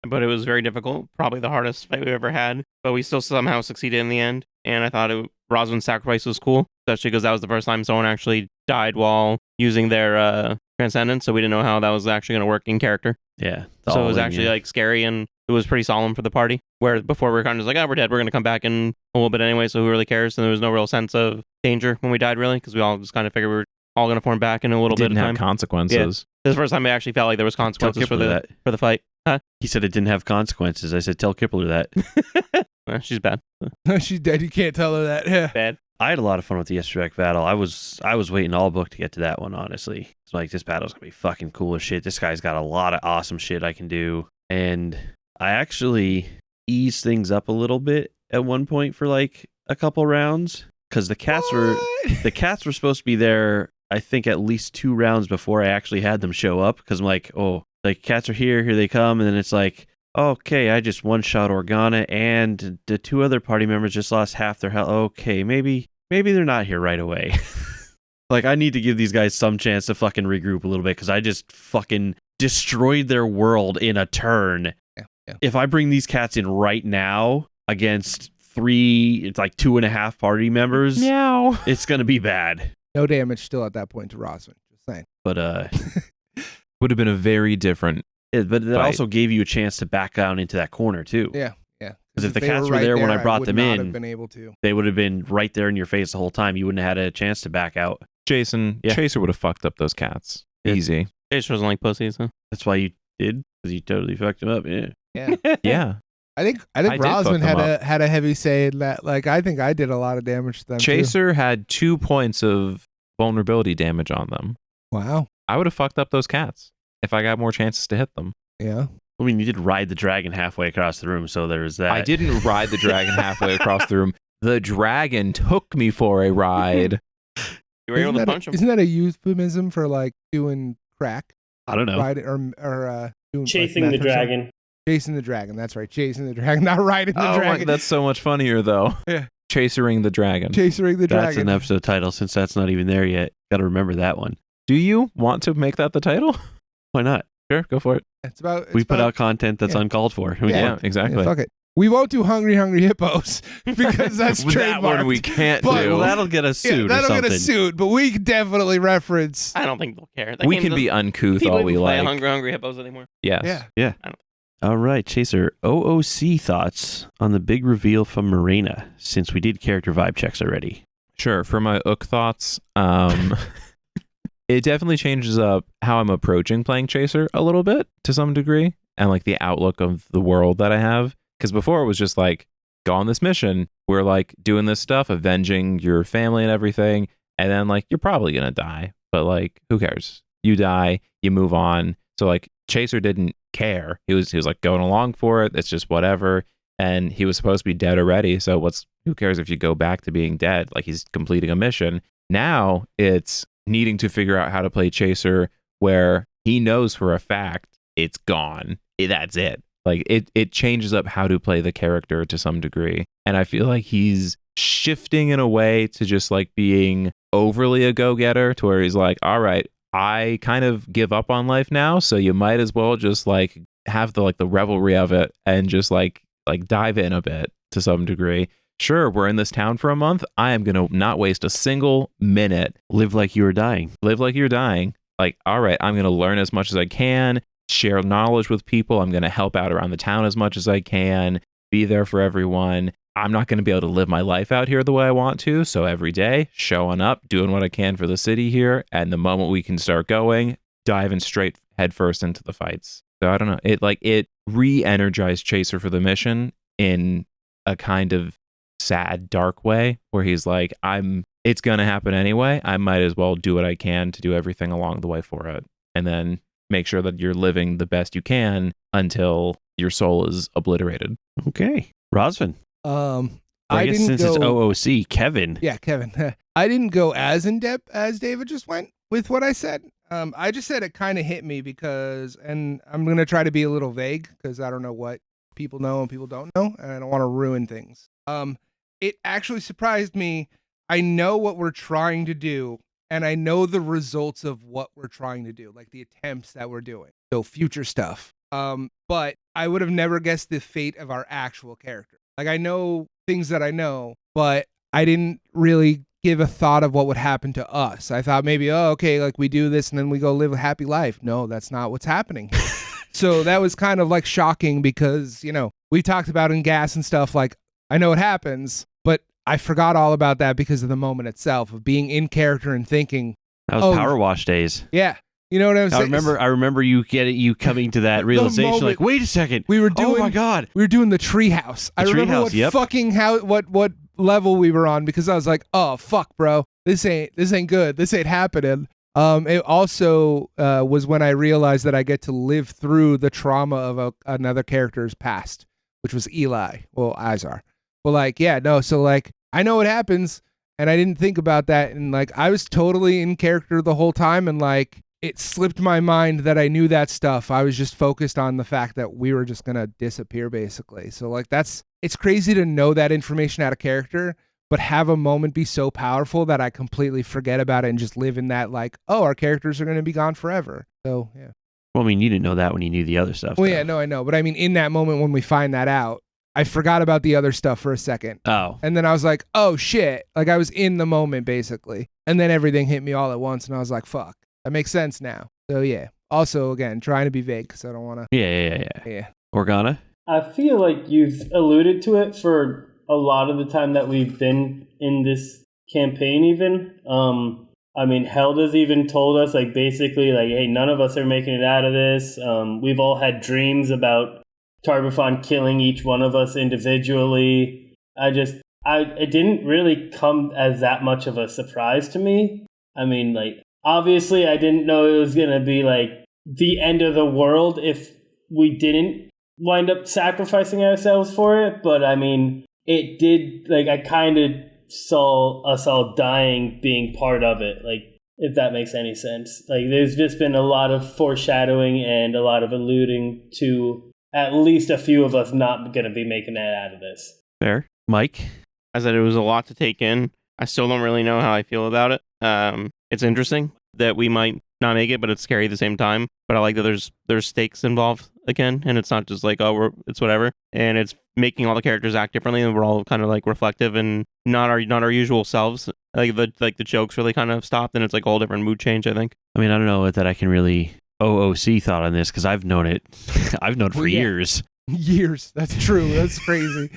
But it was very difficult. Probably the hardest fight we've ever had. But we still somehow succeeded in the end. And I thought Roswin's sacrifice was cool, especially because that was the first time someone actually died while using their transcendence. So we didn't know how that was actually going to work in character. Yeah. So it was actually like scary, and it was pretty solemn for the party. Where before we were kind of just like, oh, we're dead. We're going to come back in a little bit anyway. So who really cares? And there was no real sense of danger when we died, really, because we all just kind of figured we were all going to form back in a little bit of Didn't have time. consequences. This is the first time I actually felt like there was consequences for Kipler the fight. Huh? He said it didn't have consequences. I said, tell Kipler that. She's bad. She's dead. You can't tell her that. Yeah. Bad. I had a lot of fun with the Istravek battle. I was waiting all book to get to that one, honestly. It's like, this battle's going to be fucking cool as shit. This guy's got a lot of awesome shit I can do. And I actually eased things up a little bit at one point for like a couple rounds. Because the cats were supposed to be there, I think, at least 2 rounds before I actually had them show up. Because I'm like, oh, like cats are here they come. And then it's like, okay, I just one-shot Organa, and the 2 other party members just lost half their health. Okay, maybe they're not here right away. Like, I need to give these guys some chance to fucking regroup a little bit, because I just fucking destroyed their world in a turn. Yeah. If I bring these cats in right now against 2.5 party members, Meow. it's gonna be bad. No damage still at that point to Rosvin. Just saying. But Would have been a very different. but it Right. also gave you a chance to back down into that corner too. Yeah. Because if the they cats were right there when I brought would them not in, have been able to. they would have been right there in your face the whole time. You wouldn't have had a chance to back out. Jason, Yeah. Chaser would have fucked up those cats. Yeah. Easy. Jason doesn't like pussies, huh? That's why you did, because you totally fucked him up. Yeah. Yeah. Yeah. I think I did fuck Rosman them had a heavy say in that. Like, I think I did a lot of damage to them. Chaser had 2 points of vulnerability damage on them. Too. Wow. I would have fucked up those cats if I got more chances to hit them. Yeah. I mean, you did ride the dragon halfway across the room, so there's that. I didn't ride the dragon halfway across the room. The dragon took me for a ride. You were able to punch him. Isn't that a euphemism for like doing crack? I don't know. Riding or doing Chasing like the meth or something? dragon. Chasing the dragon. That's right. Chasing the dragon, not riding the Oh, dragon. that's so much funnier though. Yeah. Chasering the dragon. Chasing the That's dragon. an episode title since that's not even there yet. Got to remember that one. Do you want to make that the title? Why not? Sure, go for it. We put out content that's uncalled for. We Yeah, want- exactly. Fuck it. We won't do Hungry Hippos because that's That trademarked. one we can't But- do. Well, that'll get us sued or that'll something. get a suit, but we can definitely reference. I don't think they'll care. That We game can be doesn't- uncouth people all we even play like. Hungry Hippos anymore. Yes. Yeah. All right, Chaser. OOC thoughts on the big reveal from Marina, since we did character vibe checks already. Sure. For my ook thoughts, it definitely changes up how I'm approaching playing Chaser a little bit to some degree, and like the outlook of the world that I have. Because before it was just like, go on this mission. We're like doing this stuff, avenging your family and everything, and then like you're probably gonna die, but like who cares? You die, you move on. So like Chaser didn't care. He was like going along for it. It's just whatever. And he was supposed to be dead already. So who cares if you go back to being dead? Like he's completing a mission. Now it's needing to figure out how to play Chaser where he knows for a fact it's gone. That's it. Like it changes up how to play the character to some degree. And I feel like he's shifting in a way to just like being overly a go-getter to where he's like, all right, I kind of give up on life now, so you might as well just like have the revelry of it and just like dive in a bit to some degree. Sure, we're in this town for a month. I am going to not waste a single minute. Live like you were dying. Live like you're dying. Like, all right, I'm going to learn as much as I can, share knowledge with people. I'm going to help out around the town as much as I can, be there for everyone. I'm not going to be able to live my life out here the way I want to. So every day, showing up, doing what I can for the city here. And the moment we can start going, diving straight headfirst into the fights. So I don't know. It re-energized Chaser for the mission in a kind of sad, dark way where he's like, it's going to happen anyway. I might as well do what I can to do everything along the way for it. And then make sure that you're living the best you can until your soul is obliterated. Okay. Rosvin. I guess didn't since go. it's OOC, Kevin. Yeah, Kevin. I didn't go as in depth as David just went with what I said. I just said it kind of hit me because, and I'm gonna try to be a little vague because I don't know what people know and people don't know, and I don't want to ruin things. It actually surprised me. I know what we're trying to do, and I know the results of what we're trying to do, like the attempts that we're doing. So future stuff. But I would have never guessed the fate of our actual character. Like I know things that I know, but I didn't really give a thought of what would happen to us. I thought maybe, oh, okay, like we do this and then we go live a happy life. No, that's not what's happening here. So that was kind of like shocking because, we talked about in gas and stuff, like I know it happens, but I forgot all about that because of the moment itself of being in character and thinking. That was Power Wash days. Yeah. You know what I'm saying? I remember you coming to that realization, moment like, wait a second. we were doing. Oh my God. We were doing the treehouse. I remember what level we were on because I was like, oh fuck, bro, this ain't good. This ain't happening. It also was when I realized that I get to live through the trauma of another character's past, which was Eli. Well, Izar. Well, so like I know what happens, and I didn't think about that, and like I was totally in character the whole time, and like. It slipped my mind that I knew that stuff. I was just focused on the fact that we were just going to disappear, basically. So, like, it's crazy to know that information out of character, but have a moment be so powerful that I completely forget about it and just live in that, like, oh, our characters are going to be gone forever. So, yeah. Well, I mean, you didn't know that when you knew the other stuff. Well, though. yeah, no, I know. But I mean, in that moment when we find that out, I forgot about the other stuff for a second. Oh. And then I was like, oh, shit. Like, I was in the moment, basically. And then everything hit me all at once, and I was like, fuck. That makes sense now. So yeah. Also, again, trying to be vague because I don't want to. Yeah. Organa? I feel like you've alluded to it for a lot of the time that we've been in this campaign even. I mean, Helda's even told us, like, basically, like, hey, none of us are making it out of this. We've all had dreams about Tarbafon killing each one of us individually. It didn't really come as that much of a surprise to me. I mean, like, obviously I didn't know it was going to be like the end of the world if we didn't wind up sacrificing ourselves for it. But I mean, it did, like, I kind of saw us all dying being part of it. Like, if that makes any sense. Like, there's just been a lot of foreshadowing and a lot of alluding to at least a few of us not going to be making that out of this. Fair. Mike? I said it was a lot to take in. I still don't really know how I feel about it. It's interesting that we might not make it, but it's scary at the same time. But I like that there's stakes involved again, and it's not just like, oh, it's whatever. And it's making all the characters act differently, and we're all kind of like reflective and not our usual selves. Like the jokes really kind of stopped, and it's like a whole different mood change, I think. I mean, I don't know that I can really OOC thought on this because I've known it. I've known it for years. Years. That's true. That's crazy.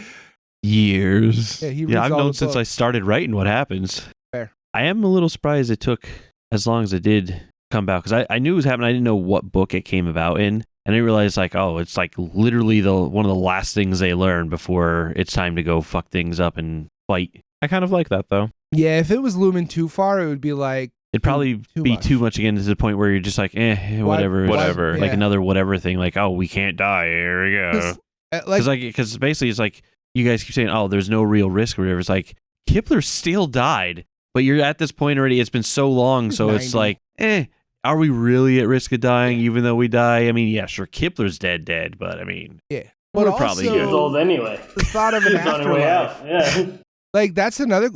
Years. Yeah, I've known since I started writing what happens. Fair. I am a little surprised it took as long as it did come about because I knew it was happening. I didn't know what book it came about in. And I realized, like, oh, it's like literally one of the last things they learn before it's time to go fuck things up and fight. I kind of like that, though. Yeah, if it was looming too far, it would be like... It'd probably be too much again to the point where you're just like, whatever. Whatever. Like Yeah. another whatever thing. Like, oh, we can't die. Here we go. Because basically it's like, you guys keep saying, oh, there's no real risk or whatever. It's like, Kipler still died. But you're at this point already. It's been so long. So it's 90. like, are we really at risk of dying even though we die? I mean, yeah, sure, Kipler's dead. But I mean, Yeah. we're But probably also, He was old anyway. the thought of an He was on her way out. afterlife. Yeah. Like, that's another...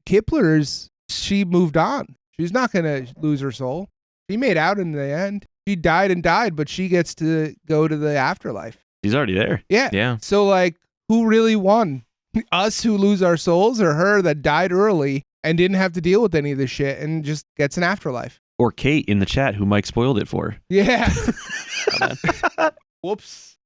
Kipler's... She moved on. She's not going to lose her soul. She made out in the end. She died and died, but she gets to go to the afterlife. he's already there. Yeah. Yeah. So, like, who really won? Us who lose our souls, or her that died early and didn't have to deal with any of this shit and just gets an afterlife? Or Kate in the chat, who Mike spoiled it for. Yeah. Whoops.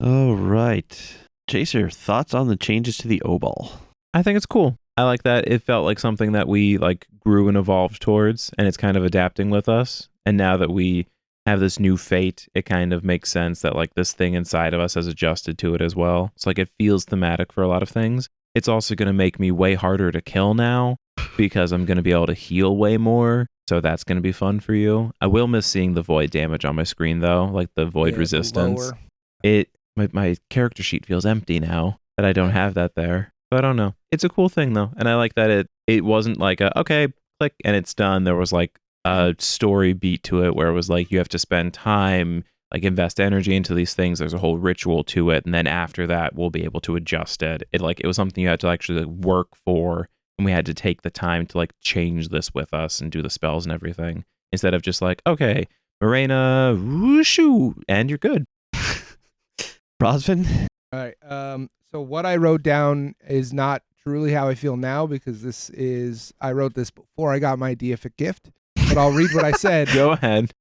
All right. Chaser, thoughts on the changes to the O-Ball? I think it's cool. I like that it felt like something that we like grew and evolved towards, and it's kind of adapting with us. And now that we have this new fate, it kind of makes sense that like this thing inside of us has adjusted to it as well. It's like it feels thematic for a lot of things. It's also going to make me way harder to kill now because I'm going to be able to heal way more. So that's going to be fun for you. I will miss seeing the void damage on my screen though, like the void Yeah, resistance. lower. My character sheet feels empty now that I don't have that there. So I don't know. It's a cool thing though, and I like that it wasn't like a okay click and it's done. There was like a story beat to it where it was like you have to spend time, like invest energy into these things. There's a whole ritual to it, and then after that we'll be able to adjust it. It was something you had to actually work for, and we had to take the time to like change this with us and do the spells and everything instead of just like okay, Morena, whooshu, and you're good. Rosvin? All right. So what I wrote down is not truly how I feel now because I wrote this before I got my deific gift, but I'll read what I said. Go ahead.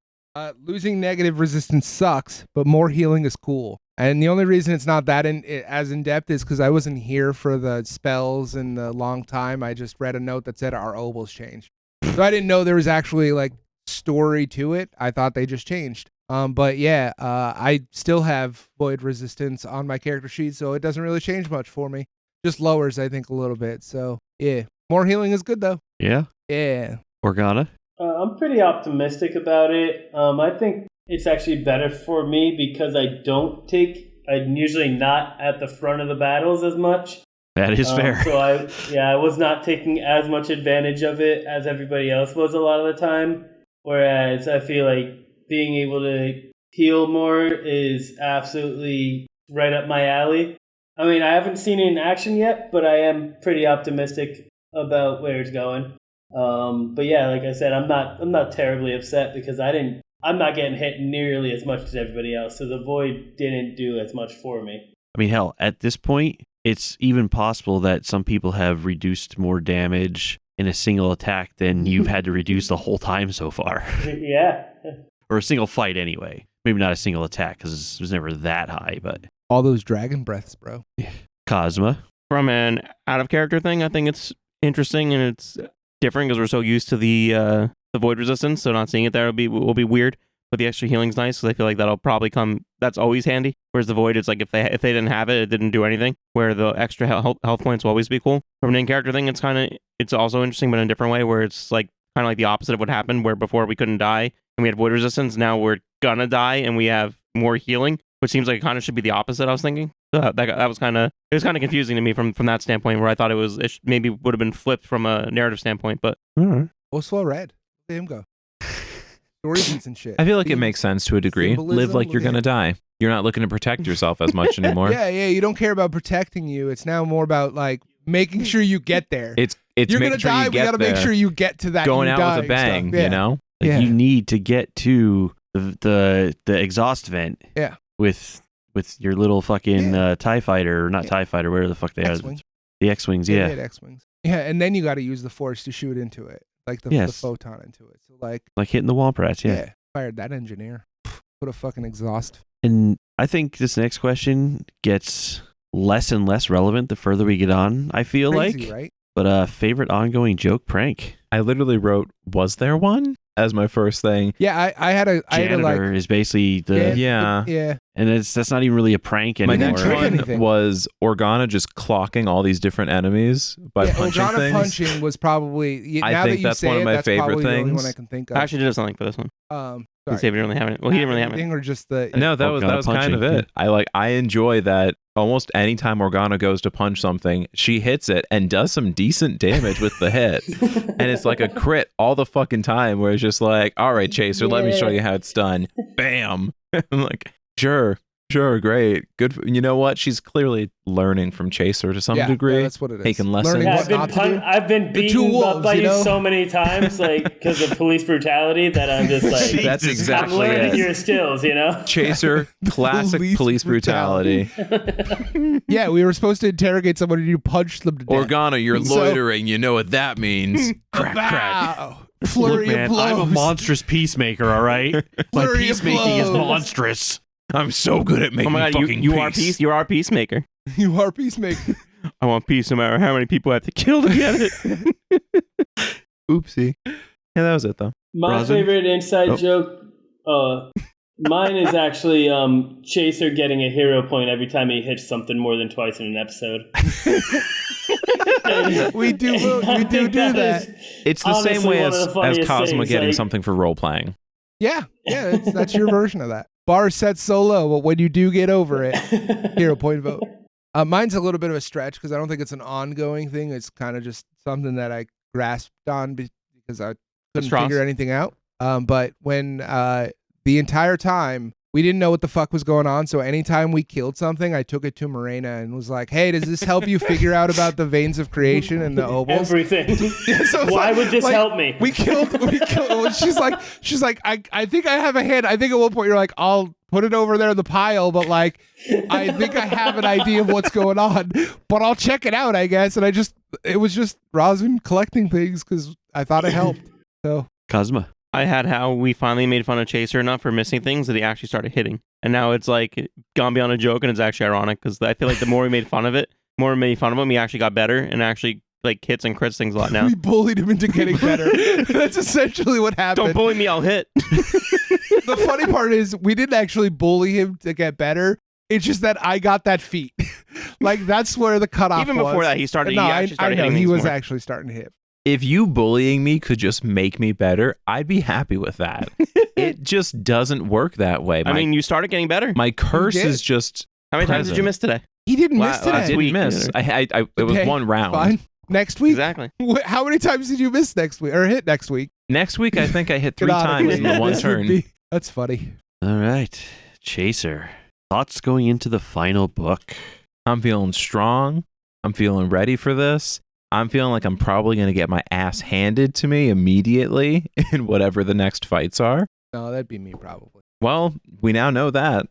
Losing negative resistance sucks, but more healing is cool. And the only reason it's not that as in depth is because I wasn't here for the spells and the long time. I just read a note that said our obols changed, so I didn't know there was actually like story to it. I thought they just changed. But yeah, I still have void resistance on my character sheet, so it doesn't really change much for me. Just lowers, I think, a little bit. So yeah, more healing is good though. Yeah. Yeah. Organa? I'm pretty optimistic about it. I think it's actually better for me because I'm usually not at the front of the battles as much. That is fair. So I was not taking as much advantage of it as everybody else was a lot of the time. Whereas I feel like being able to heal more is absolutely right up my alley. I mean, I haven't seen it in action yet, but I am pretty optimistic about where it's going. But yeah, like I said, I'm not terribly upset because I'm not getting hit nearly as much as everybody else. So the void didn't do as much for me. I mean, hell, at this point, it's even possible that some people have reduced more damage in a single attack than you've had to reduce the whole time so far. Yeah. Or a single fight anyway. Maybe not a single attack because it was never that high, but... All those dragon breaths, bro. Cosma? From an out-of-character thing, I think it's interesting and it's different because we're so used to the void resistance, so not seeing it there will be weird. but the extra healing's nice because I feel like that'll probably come. That's always handy. Whereas the void, it's like if they didn't have it, it didn't do anything. Where the extra health points will always be cool. From an in-character thing, it's also interesting, but in a different way, where it's like kind of like the opposite of what happened, where before we couldn't die and we had void resistance. Now we're gonna die and we have more healing, which seems like it kind of should be the opposite. I was thinking. So that was kind of confusing to me from that standpoint, where I thought maybe would have been flipped from a narrative standpoint, but. Most well read. Let him go. Story beats and shit. I feel like it makes sense to a degree. Live like you're gonna die. You're not looking to protect yourself as much anymore. Yeah. You don't care about protecting you. It's now more about like making sure you get there. It's you're making gonna sure die. you We get gotta there. make sure you get to that. Going out die with a bang. stuff. You know. Like you need to get to the exhaust vent. Yeah. With your little fucking TIE fighter, or not TIE fighter, whatever the fuck they are. The X-Wings, yeah. X-Wings. Yeah, and then you got to use the Force to shoot into it. Like the photon into it. So like hitting the Womprats, yeah. Fired that engineer. Put a fucking exhaust. And I think this next question gets less and less relevant the further we get on, I feel Crazy, like. Right? But favorite ongoing joke prank. I literally wrote, "Was there one?" as my first thing. Yeah, I had a Janitor is basically the yeah. And that's not even really a prank anymore. My next one was Organa just clocking all these different enemies by punching Organa things. punching was probably. I think that's one of my favorite things. The only one I can think of. I actually did something for this one. Sorry. David didn't really have it. Well, he didn't really have it. Or just the. No, that was kind of it. I enjoy that. Almost any time Organa goes to punch something, she hits it and does some decent damage with the hit. And it's like a crit all the fucking time, where it's just like, all right, Chaser, let me show you how it's done. Bam. I'm like, sure, great. Good. You know what? She's clearly learning from Chaser to some degree. Yeah, that's what it is. Taking lessons. I've been beaten up by you so many times, like, because of police brutality, that I'm just like, that's exactly I'm learning it. your skills, you know? Chaser, classic police brutality. Yeah, we were supposed to interrogate someone and you punched them to death. Organa, you're loitering. You know what that means. Crack. Flurry of blows. I'm a monstrous peacemaker, all right? My Flurry of peacemaking is blows. monstrous. I'm so good at making fucking peace. You are peacemaker. You are peacemaker. I want peace no matter how many people I have to kill to get it. Oopsie. Yeah, that was it though. My favorite inside joke, mine is actually Chaser getting a hero point every time he hits something more than twice in an episode. we do that. It's the same way as Cosmo things, getting like, something for role playing. Yeah, that's your version of that. Bar set so low, but when you do get over it, hero point vote. Mine's a little bit of a stretch because I don't think it's an ongoing thing. It's kind of just something that I grasped on because I couldn't figure anything out. But when the entire time we didn't know what the fuck was going on, so anytime we killed something, I took it to Morena and was like, "Hey, does this help you figure out about the veins of creation and the ovals?" Everything. So why would this help me? We killed. She's like, I think I have a hint. I think at one point you're like, I'll put it over there in the pile, but like, I think I have an idea of what's going on, but I'll check it out, I guess. And it was just Rosin collecting things because I thought it helped. So Cosmo. I had how we finally made fun of Chaser enough for missing things that he actually started hitting. And now it's like gone beyond a joke, and it's actually ironic because I feel like the more we made fun of him, he actually got better and actually like hits and crits things a lot now. We bullied him into getting better. That's essentially what happened. Don't bully me, I'll hit. The funny part is we didn't actually bully him to get better. It's just that I got that feat. Like that's where the cutoff was. Even before that, he actually started hitting he things was more. actually starting to hit. If you bullying me could just make me better, I'd be happy with that. It just doesn't work that way. I mean, you started getting better. My curse is just. How many times did you miss today? He didn't miss today. I didn't miss. It was one round. Fine. Next week? Exactly. How many times did you miss next week or hit next week? Next week, I think I hit 3 times in the one turn. That's funny. All right. Chaser. Thoughts going into the final book? I'm feeling strong. I'm feeling ready for this. I'm feeling like I'm probably going to get my ass handed to me immediately in whatever the next fights are. No, that'd be me probably. Well, we now know that.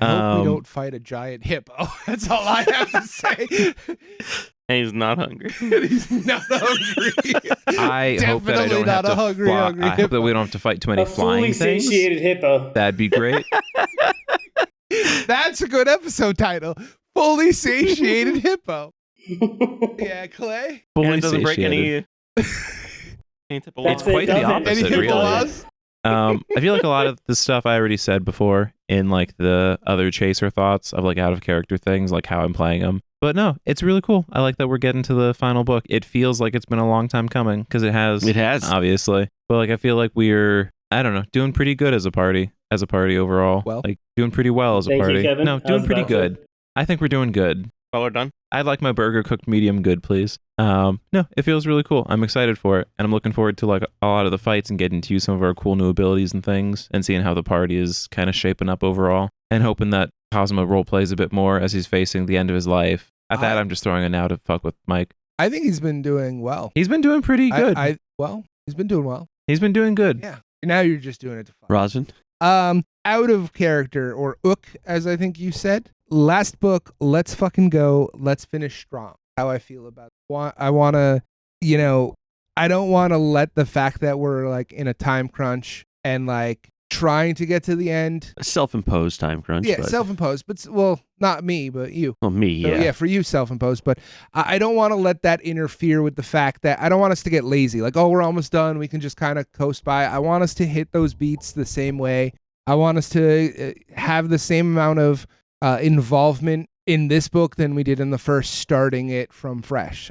I hope we don't fight a giant hippo. That's all I have to say. And he's not hungry. He's not hungry. I hope that I don't have to I hope that we don't have to fight too many flying things. A fully satiated hippo. That'd be great. That's a good episode title. Fully satiated hippo. Yeah, Clay. Fully and it doesn't break satiated. any type of law. It's quite the opposite, Any hippo really. laws? I feel like a lot of the stuff I already said before in like the other chaser thoughts of like out of character things, like how I'm playing them. But no, it's really cool. I like that we're getting to the final book. It feels like it's been a long time coming because it has. It has. Obviously. But like I feel like we're, I don't know, doing pretty good as a party overall. Well. Like doing pretty well as a Thank you, party. Kevin. No, I was doing pretty about to- good. I think we're doing good. Well, we're done. I'd like my burger cooked medium good, please. No, it feels really cool. I'm excited for it. And I'm looking forward to like a lot of the fights and getting to use some of our cool new abilities and things and seeing how the party is kind of shaping up overall and hoping that Cosmo role plays a bit more as he's facing the end of his life. At that, I'm just throwing it now to fuck with Mike. I think he's been doing well. He's been doing pretty good. He's been doing well. He's been doing good. Yeah. Now you're just doing it to fuck. Rosvin? Out of character, or ook, as I think you said. Last book, let's fucking go. Let's finish strong. How I feel about it. I want to, I don't want to let the fact that we're like in a time crunch and like trying to get to the end. A self-imposed time crunch. Yeah, but, self-imposed, but well, not me, but you. Well, me, So, yeah. yeah, for you, self-imposed. But I don't want to let that interfere with the fact that I don't want us to get lazy. Like, oh, we're almost done. We can just kind of coast by. I want us to hit those beats the same way. I want us to have the same amount of involvement in this book than we did in the first, starting it from fresh.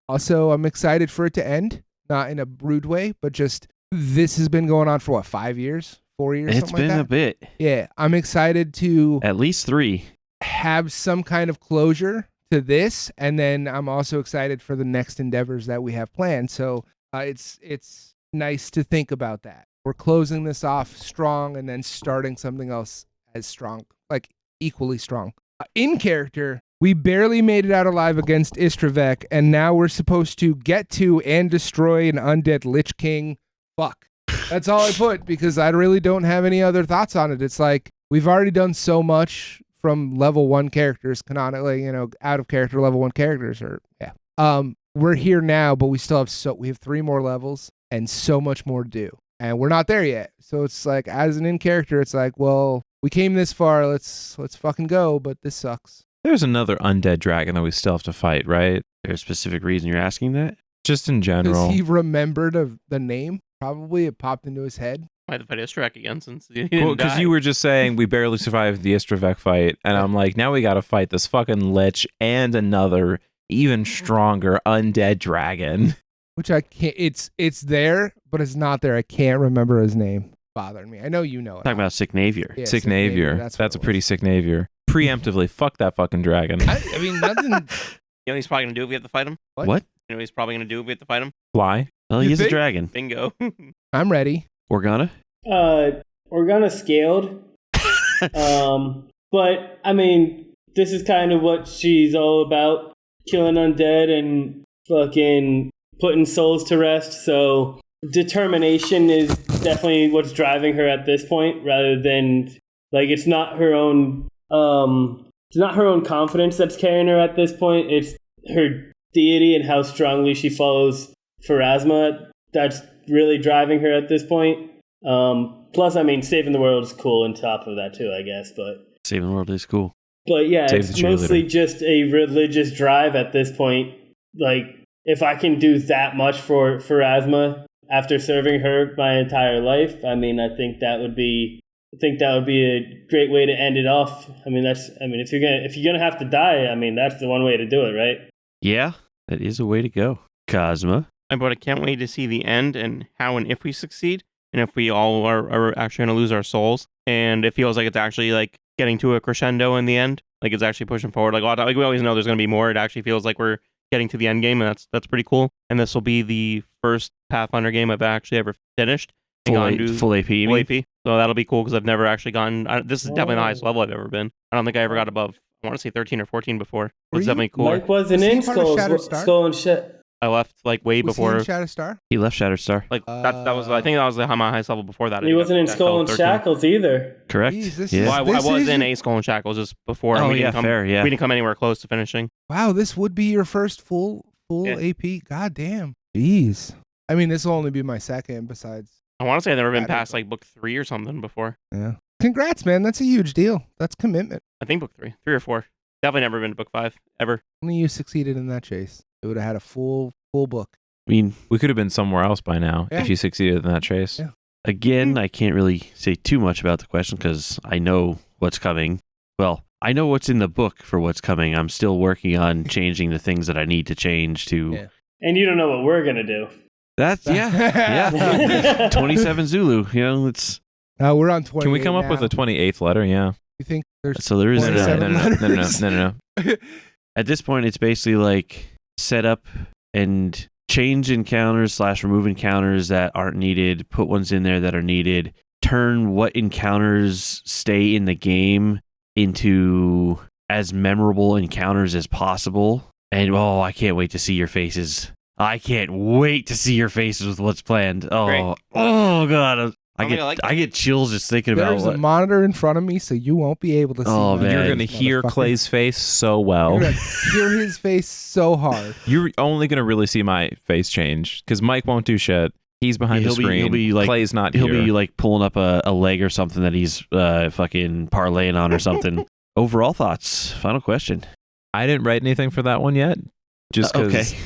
Also, I'm excited for it to end, not in a rude way, but just this has been going on for what, 5 years, 4 years? It's something been like a bit. Yeah, I'm excited to At least 3. have some kind of closure to this, and then I'm also excited for the next endeavors that we have planned. So it's nice to think about that. We're closing this off strong and then starting something else as strong, like equally strong. In character, we barely made it out alive against Istravek, and now we're supposed to get to and destroy an undead Lich King. Fuck. That's all I put because I really don't have any other thoughts on it. It's like we've already done so much from level 1 characters, canonically, out of character level 1 characters. We're here now, but we still have we have 3 more levels and so much more to do. And we're not there yet. So it's like, as an in character, it's like, well, we came this far. Let's fucking go. But this sucks. There's another undead dragon that we still have to fight, right? There's a specific reason you're asking that? Just in general. Because he remembered of the name. Probably it popped into his head. Might have fight Istrak again since he didn't Well, because die. you were just saying we barely survived the Istravek fight, and I'm like, now we got to fight this fucking lich and another even stronger undead dragon. Which I can't. It's there, but it's not there. I can't remember his name. Bothering me. I know you know it. Talking about Sick Navier. Yeah, Sick Sick Navier, Navier. that's That's what a it pretty was. sick Navier. Preemptively, fuck that fucking dragon. I mean, nothing. You know what he's probably going to do if we have to fight him? What? What? You know what he's probably going to do if we have to fight him? Fly. Well, You he's a think? dragon. Bingo. I'm ready. Organa? Organa scaled. But I mean, this is kind of what she's all about: killing undead and fucking putting souls to rest. So determination is definitely what's driving her at this point, rather than like it's not her own confidence that's carrying her at this point. It's her deity and how strongly she follows Pharasma that's really driving her at this point. Plus, I mean, saving the world is cool on top of that too, I guess. But Saving the world is cool. yeah, Save it's the cheerleader. mostly just a religious drive at this point. Like, if I can do that much for Pharasma after serving her my entire life, I mean, I think that would be a great way to end it off. I mean, if you're gonna have to die, I mean, that's the one way to do it, right? Yeah, that is a way to go. Cosma? But I can't wait to see the end and how and if we succeed. And if we all are actually going to lose our souls. And it feels like it's actually like getting to a crescendo in the end. Like it's actually pushing forward. Like we always know there's going to be more. It actually feels like we're getting to the end game. And that's pretty cool. And this will be the first Pathfinder game I've actually ever finished. Full AP, you Full mean? AP. So that'll be cool because I've never actually gotten... this is definitely the highest level I've ever been. I don't think I ever got above, I want to say 13 or 14 before. Were It's you? definitely cool. Mike wasn't Was he in part of Shattered Star? Skull and shit. I left like way Was before... he in Shatterstar? He left Shatterstar. Like that was I think that was my highest level before that. I He think wasn't in I Skull fell and 13. Shackles either. Correct? Jeez, this yeah. is- Well, I This was in isn't- a Skull and Shackles just before. Oh, and we yeah, didn't come, fair, yeah. We didn't come anywhere close to finishing. Wow, this would be your first full Yeah. AP. God damn. Jeez. I mean, this will only be my second. Besides, I want to say I've never been I don't past know. like book 3 or something before. yeah. Congrats, man. That's a huge deal. That's commitment. I think book 3 or 4. Definitely never been to book 5 ever. Only you succeeded in that chase. It would have had a full book. I mean, We could have been somewhere else by now Yeah. if you succeeded in that chase. Yeah. Again, I can't really say too much about the question because I know what's coming. Well, I know what's in the book for what's coming. I'm still working on changing the things that I need to change to. Yeah. And you don't know what we're going to do. That's, yeah. 27 Zulu, it's. We're on 20. Can we come up with a 28th letter? Yeah. You think there's So there is. 27 letters? No. At this point, it's basically like set up and change encounters / remove encounters that aren't needed, put ones in there that are needed, turn what encounters stay in the game into as memorable encounters as possible. And I can't wait to see your faces. I can't wait to see your faces with what's planned. Great. Oh God. I I get chills just thinking about There's what. a monitor in front of me, so you won't be able to see. Oh, my man. You're face, going to hear motherfucker. Clay's face so well. You're gonna hear his face so hard. You're only going to really see my face change because Mike won't do shit. He's behind the screen. He'll be like, Clay's not he'll here. be like pulling up a leg or something that he's fucking parlaying on or something. Overall thoughts. Final question. I didn't write anything for that one yet just because Okay.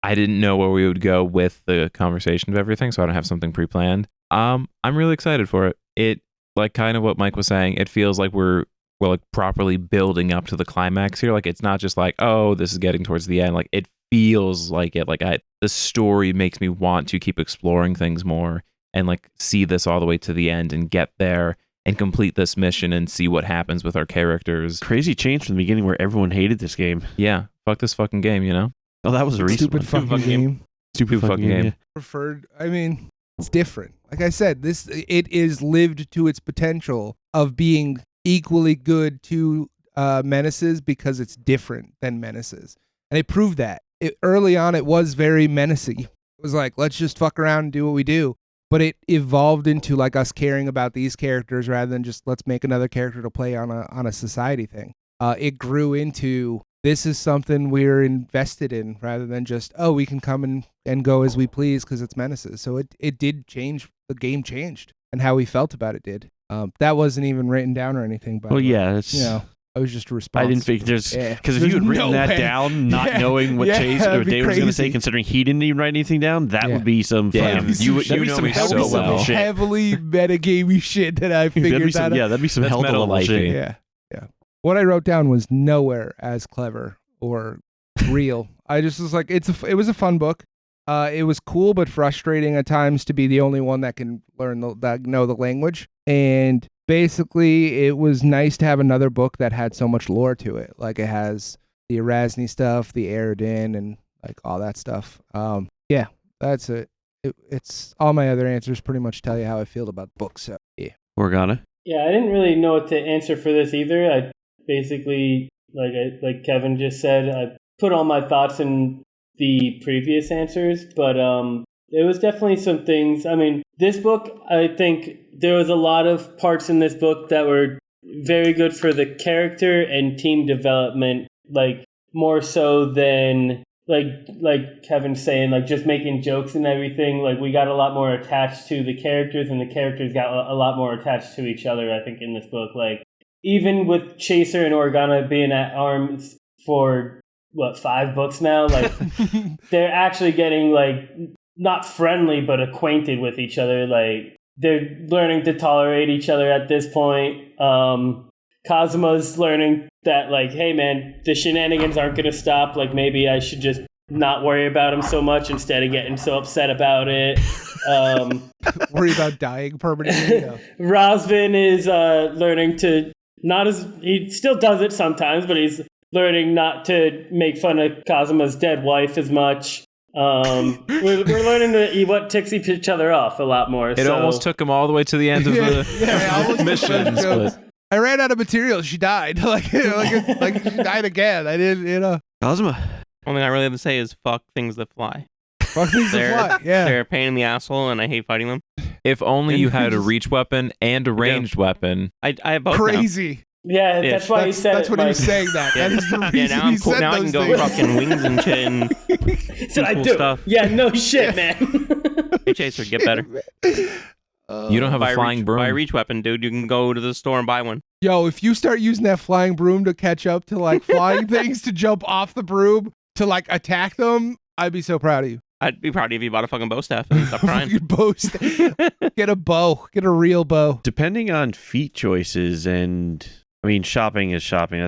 I didn't know where we would go with the conversation of everything, so I don't have something pre-planned. I'm really excited for it. It, like kind of what Mike was saying, it feels like we're like properly building up to the climax here. Like it's not just like, oh, this is getting towards the end. Like it feels like it. Like the story makes me want to keep exploring things more and like see this all the way to the end and get there and complete this mission and see what happens with our characters. Crazy change from the beginning where everyone hated this game. Yeah, fuck this fucking game, you know? Oh, that was a recent Stupid one. fucking game. Stupid fucking game. yeah. Preferred. I mean, it's different. Like I said, it is lived to its potential of being equally good to Menaces because it's different than Menaces, and it proved that. Early on, it was very menacing. It was like, let's just fuck around and do what we do. But it evolved into like us caring about these characters rather than just let's make another character to play on a society thing. It grew into this is something we're invested in rather than just, we can come and go as we please because it's Menaces. So it did change. The game changed and how we felt about it did. That wasn't even written down or anything. But it's. I was just a response. I didn't think because if There's you had written no that way. down, not knowing what Chase or that'd be Dave was going to say, crazy. considering he didn't even write anything down, that Yeah. would be some Damn. fucking. You that'd be know some me hell so of well. shit. Heavily metagamey shit that I That'd figured be some, out. yeah, that'd be some That's hell of meta shit. lifey. Yeah. What I wrote down was nowhere as clever or real. I just was like, it was a fun book. It was cool but frustrating at times to be the only one that can know the language. And basically, it was nice to have another book that had so much lore to it. Like it has the Erasni stuff, the Aridin, and like all that stuff. Yeah, that's it. It's all my other answers pretty much tell you how I feel about the book. So yeah. Organa. Yeah, I didn't really know what to answer for this either. I basically, like Kevin just said, I put all my thoughts in the previous answers, but there was definitely some things. I mean, this book, I think there was a lot of parts in this book that were very good for the character and team development, like more so than like Kevin's saying, like just making jokes and everything. Like we got a lot more attached to the characters, and the characters got a lot more attached to each other, I think, in this book. Like even with Chaser and Organa being at arms for 5 books now, like they're actually getting like not friendly but acquainted with each other. Like they're learning to tolerate each other at this point. Kazuma's learning that, like, hey man, the shenanigans aren't going to stop. Like maybe I should just not worry about him so much instead of getting so upset about it. Worry about dying permanently. No. Rosvin is learning to he still does it sometimes, but he's learning not to make fun of Kazuma's dead wife as much. We're learning to what ticks each other off a lot more. It almost took him all the way to the end of the missions, but I ran out of material. She died. like she died again. I didn't, Cosma. Only thing I really have to say is fuck things that fly. Fuck things to They're- fly. Yeah. They're a pain in the asshole, and I hate fighting them. if only you had a reach weapon and a ranged weapon. I have both now. crazy. Yeah, Yeah, that's why he said That's it. what he Mike. was saying. That Yeah. is the reason Yeah, now I'm he cool. said Now I those can go things. fucking wings and shit and Said I cool do. stuff. Yeah, no shit, man. Hey, Chaser, get better. You don't have Buy a flying broom. Buy a reach weapon, dude. You can go to the store and buy one. Yo, if you start using that flying broom to catch up to like flying things to jump off the broom to like attack them, I'd be so proud of you. I'd be proud if you bought a fucking bow staff and stop crying. Fucking bow Get a bow. Get a real bow. Depending on feat choices, and I mean, shopping is shopping.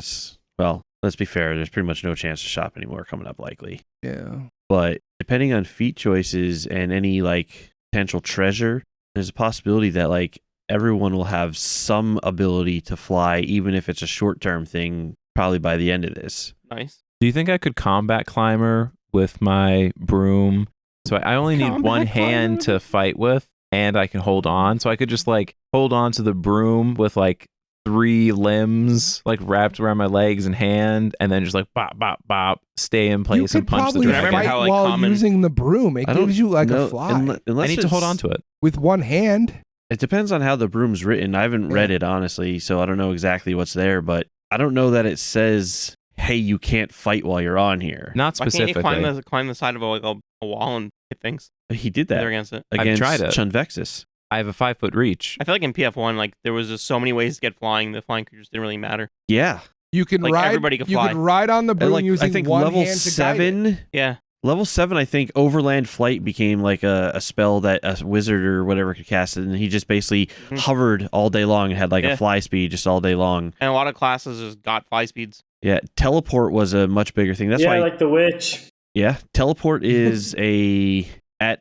Well, let's be fair. There's pretty much no chance to shop anymore coming up, likely. Yeah. But depending on feat choices and any like potential treasure, there's a possibility that like everyone will have some ability to fly, even if it's a short-term thing, probably by the end of this. Nice. Do you think I could combat climber with my broom? So I only need Combat one hand climber? to fight with, and I can hold on. So I could just like hold on to the broom with like 3 limbs like wrapped around my legs and hand, and then just like bop, bop, bop, stay in place You and could punch the probably dragon. dragon. Remember fight how, like, while common- using the broom. It I don't gives you like know, a fly unle- I unless need to hold it's- on to it. with one hand. It depends on how the broom's written. I haven't read it, honestly, so I don't know exactly what's there, but I don't know that it says, hey, you can't fight while you're on here. Not Why can't you specifically. climb the side of a wall and hit things? He did They're that against it. I've against tried it. Chunvexus. I have a 5-foot reach. I feel like in PF1, like there was just so many ways to get flying. The flying creatures didn't really matter. Yeah. You can Like, ride. everybody could You fly. can ride on the And broom like, using I think one level hand to guide it. 7... Yeah. Level 7, I think, Overland Flight became like a spell that a wizard or whatever could cast it, and he just basically Mhm. hovered all day long and had like Yeah. a fly speed just all day long. And a lot of classes just got fly speeds. Yeah, teleport was a much bigger thing. That's yeah, why, like the witch. yeah, teleport is a at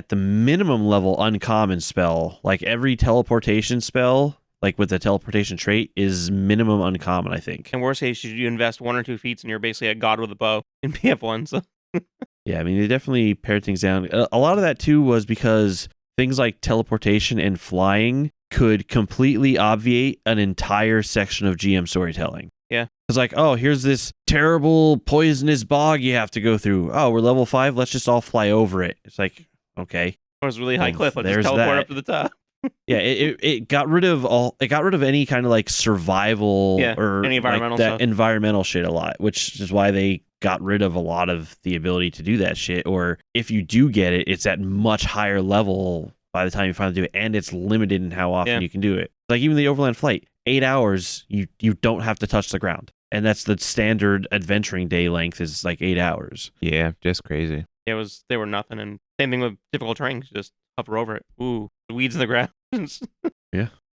the minimum level uncommon spell. Like every teleportation spell, like with the teleportation trait, is minimum uncommon, I think. In worst case, you invest 1 or 2 feats and you're basically a god with a bow in PF1. So Yeah, I mean, they definitely pared things down. A lot of that, too, was because things like teleportation and flying could completely obviate an entire section of GM storytelling. Yeah. It's like, oh, here's this terrible poisonous bog you have to go through. Oh, we're level 5. Let's just all fly over it. It's like, okay. it was a really high Well, cliff. Let's there's just teleport that. up to the top. Yeah, it got rid of any kind of like survival Yeah, or any environmental like that stuff. environmental shit a lot, which is why they got rid of a lot of the ability to do that shit. Or if you do get it, it's at much higher level by the time you finally do it, and it's limited in how often Yeah. you can do it. Like even the Overland Flight, 8 hours, you don't have to touch the ground, and that's the standard adventuring day length is like 8 hours. Yeah, just crazy. They were nothing. And same thing with difficult terrain. Just hover over it. Ooh, weeds in the ground.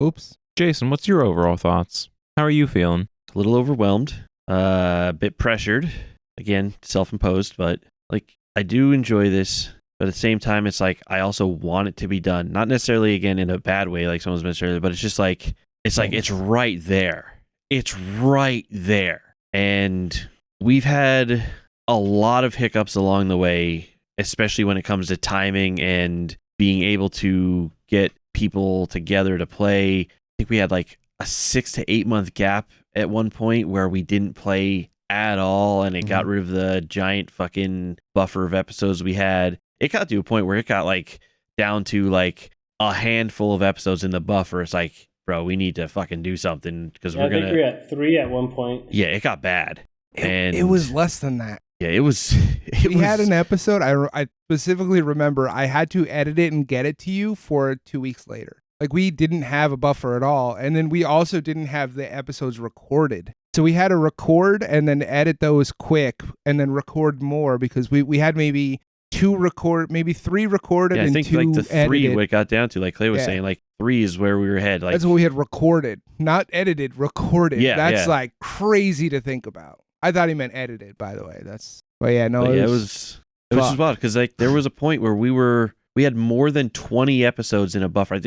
Oops. Jason, what's your overall thoughts? How are you feeling? A little overwhelmed, a bit pressured. Again, self-imposed, but like I do enjoy this. But at the same time, it's like I also want it to be done. Not necessarily again in a bad way, like someone's mentioned earlier, but it's just like it's right there. It's right there. And we've had a lot of hiccups along the way, especially when it comes to timing and being able to get people together to play. I think we had like a 6 to 8 month gap at one point where we didn't play at all, and it got rid of the giant fucking buffer of episodes we had. It got to a point where it got like down to like a handful of episodes in the buffer. It's like, bro, we need to fucking do something because Yeah, I think we were at 3 at one point. Yeah, it got bad. And It was less than that. yeah, it was. We had an episode. I specifically remember I had to edit it and get it to you for 2 weeks later. Like we didn't have a buffer at all, and then we also didn't have the episodes recorded. So we had to record and then edit those quick, and then record more because we had maybe 3 recorded Yeah, I and think 2 like the 3 edited. what it got down to, like Clay was Yeah. saying, like 3 is where we were headed. Like That's what we had recorded, not edited. Recorded. Yeah, That's yeah. like crazy to think about. I thought he meant edited, by the way. But yeah, no, but yeah, it it was was just fucked. wild because like there was a point where we had more than 20 episodes in a buffer. I think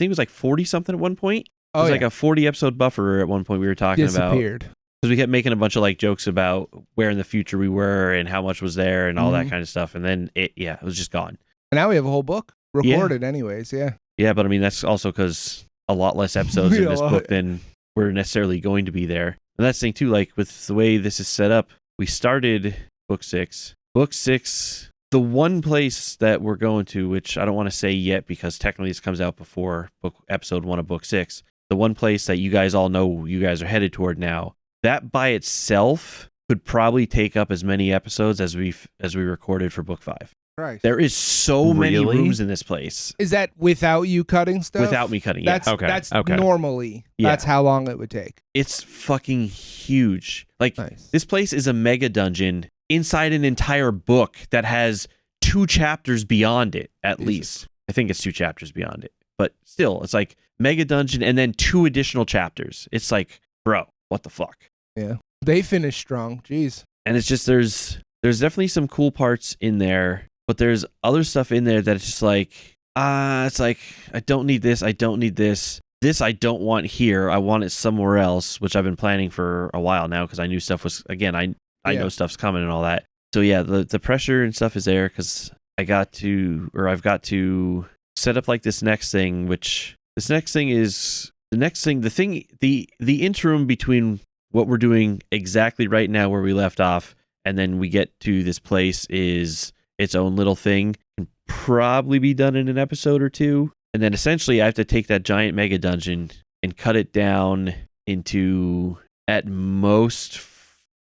it was like 40 something at one point. It was like a 40 episode buffer at one point we were talking about. disappeared. Because we kept making a bunch of like jokes about where in the future we were and how much was there and all that kind of stuff. And then it was just gone. And now we have a whole book recorded, anyways. Yeah. Yeah, but I mean, that's also because a lot less episodes in Yeah, this a lot. book than were necessarily going to be there. And that's the thing too, like with the way this is set up, we started book 6. Book 6, the one place that we're going to, which I don't want to say yet because technically this comes out before episode 1 of book 6, the one place that you guys all know you guys are headed toward now, that by itself could probably take up as many episodes as we recorded for book 5. Right. There is so many Really? rooms in this place Is that without you cutting stuff? without me cutting. Yeah. That's Okay. normally. Yeah. That's how long it would take. It's fucking huge. Like Nice. this place is a mega dungeon inside an entire book that has 2 chapters beyond it, at Jesus. least. I think it's 2 chapters beyond it. But still, it's like mega dungeon and then 2 additional chapters. It's like, bro, what the fuck? Yeah. They finished strong. Jeez. And it's just there's definitely some cool parts in there, but there's other stuff in there that's just like, it's like, I don't need this, I don't need this. This I don't want here. I want it somewhere else, which I've been planning for a while now because I knew stuff was, again, I know stuff's coming and all that. So yeah, the pressure and stuff is there because I've got to set up like this next thing, which this next thing is the interim between what we're doing exactly right now where we left off and then we get to this place is its own little thing. Can probably be done in an episode or 2. And then essentially I have to take that giant mega dungeon and cut it down into at most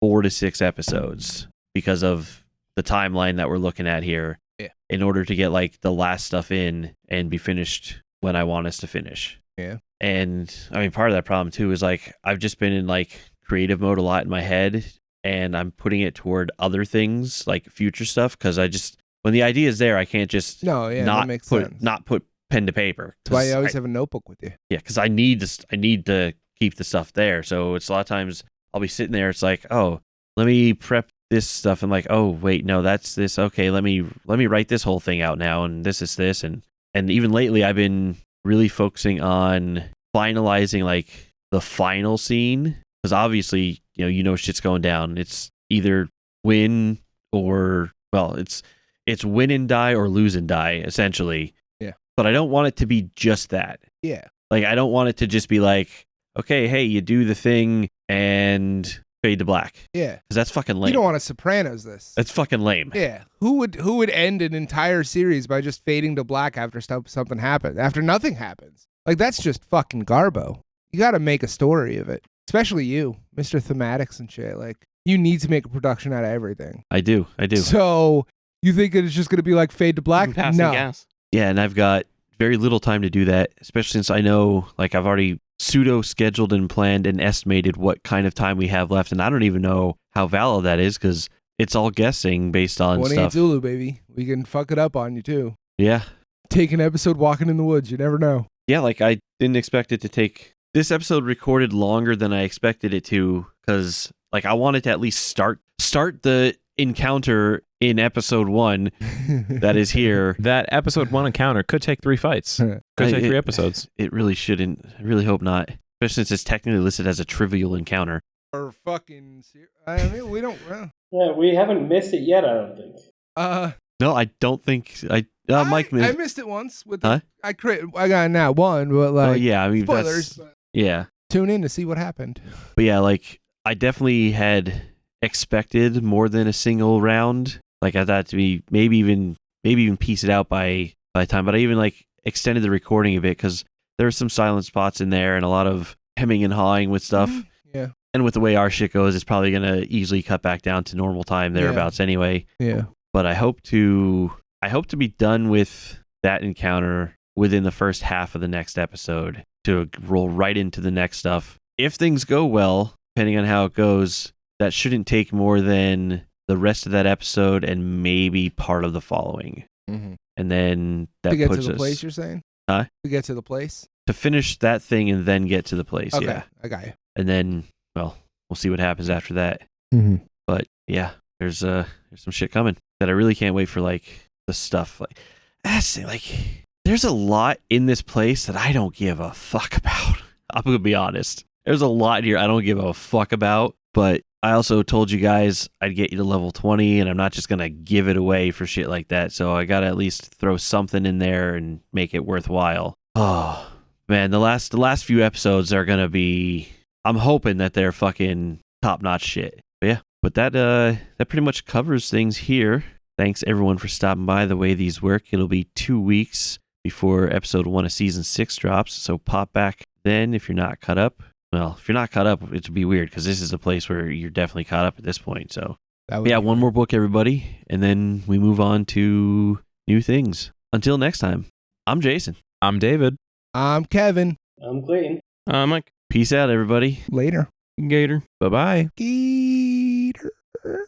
4 to 6 episodes because of the timeline that we're looking at here. Yeah. In order to get like the last stuff in and be finished when I want us to finish. Yeah. And I mean, part of that problem too is like I've just been in like creative mode a lot in my head and I'm putting it toward other things like future stuff because when the idea is there, I can't just that makes sense. not put pen to paper. That's why you always have a notebook with you. Yeah, because I need to keep the stuff there. So it's a lot of times I'll be sitting there. It's like, oh, let me prep this stuff, and like, oh wait, no, that's this. Okay, let me write this whole thing out now, and this is this, and even lately I've been really focusing on finalizing like the final scene because obviously you know shit's going down. It's either win or it's win and die or lose and die essentially. Yeah. But I don't want it to be just that. Yeah. Like I don't want it to just be like, okay, hey, you do the thing and fade to black. Yeah. Because that's fucking lame. You don't want a Sopranos this. That's fucking lame. Yeah. Who would end an entire series by just fading to black after something happens, after nothing happens? Like that's just fucking garbo. You got to make a story of it. Especially you, Mr. Thematics and shit. Like you need to make a production out of everything. I do. So you think it's just going to be like fade to black? Passing No. gas. Yeah, and I've got very little time to do that, especially since I know like I've already pseudo scheduled and planned and estimated what kind of time we have left, and I don't even know how valid that is because it's all guessing based on 28 stuff. Zulu, baby. We can fuck it up on you too. Yeah. Take an episode walking in the woods. You never know. Yeah, like I didn't expect it to take this episode recorded longer than I expected it to because like I wanted to at least start the encounter in episode 1 that is here. That episode 1 encounter could take 3 fights. Could take 3 episodes. It really shouldn't. I really hope not. Especially since it's technically listed as a trivial encounter. Or fucking. I mean, we don't. Yeah, we haven't missed it yet, I don't think. No, I don't think Mike missed. I missed it once with the, I got now 1, but like yeah, I mean spoilers. But yeah. Tune in to see what happened. But yeah, like I definitely had expected more than a single round. Like I thought to be maybe even piece it out by time, but I even like extended the recording a bit because there were some silent spots in there and a lot of hemming and hawing with stuff. Yeah. And with the way our shit goes, it's probably gonna easily cut back down to normal time thereabouts anyway. Yeah. But I hope to be done with that encounter within the first half of the next episode to roll right into the next stuff. If things go well, depending on how it goes, that shouldn't take more than the rest of that episode and maybe part of the following. Mm-hmm. And then that to get puts to the us, place, you're saying? Huh? To get to the place? To finish that thing and then get to the place, Okay, yeah. I got you. And then, well, we'll see what happens after that. Mm-hmm. But yeah, there's some shit coming that I really can't wait for. Like the stuff, like there's a lot in this place that I don't give a fuck about. I'm gonna be honest. There's a lot here I don't give a fuck about. But I also told you guys I'd get you to level 20, and I'm not just gonna give it away for shit like that. So I gotta at least throw something in there and make it worthwhile. Oh man, the last few episodes are gonna be. I'm hoping that they're fucking top-notch shit. But yeah, but that pretty much covers things here. Thanks everyone for stopping by. The way these work, it'll be 2 weeks before episode 1 of season 6 drops. So pop back then if you're not caught up. Well, if you're not caught up, it'd be weird because this is a place where you're definitely caught up at this point. So yeah, one more book, everybody, and then we move on to new things. Until next time, I'm Jason. I'm David. I'm Kevin. I'm Clayton. Mike. Peace out, everybody. Later. Gator. Bye-bye.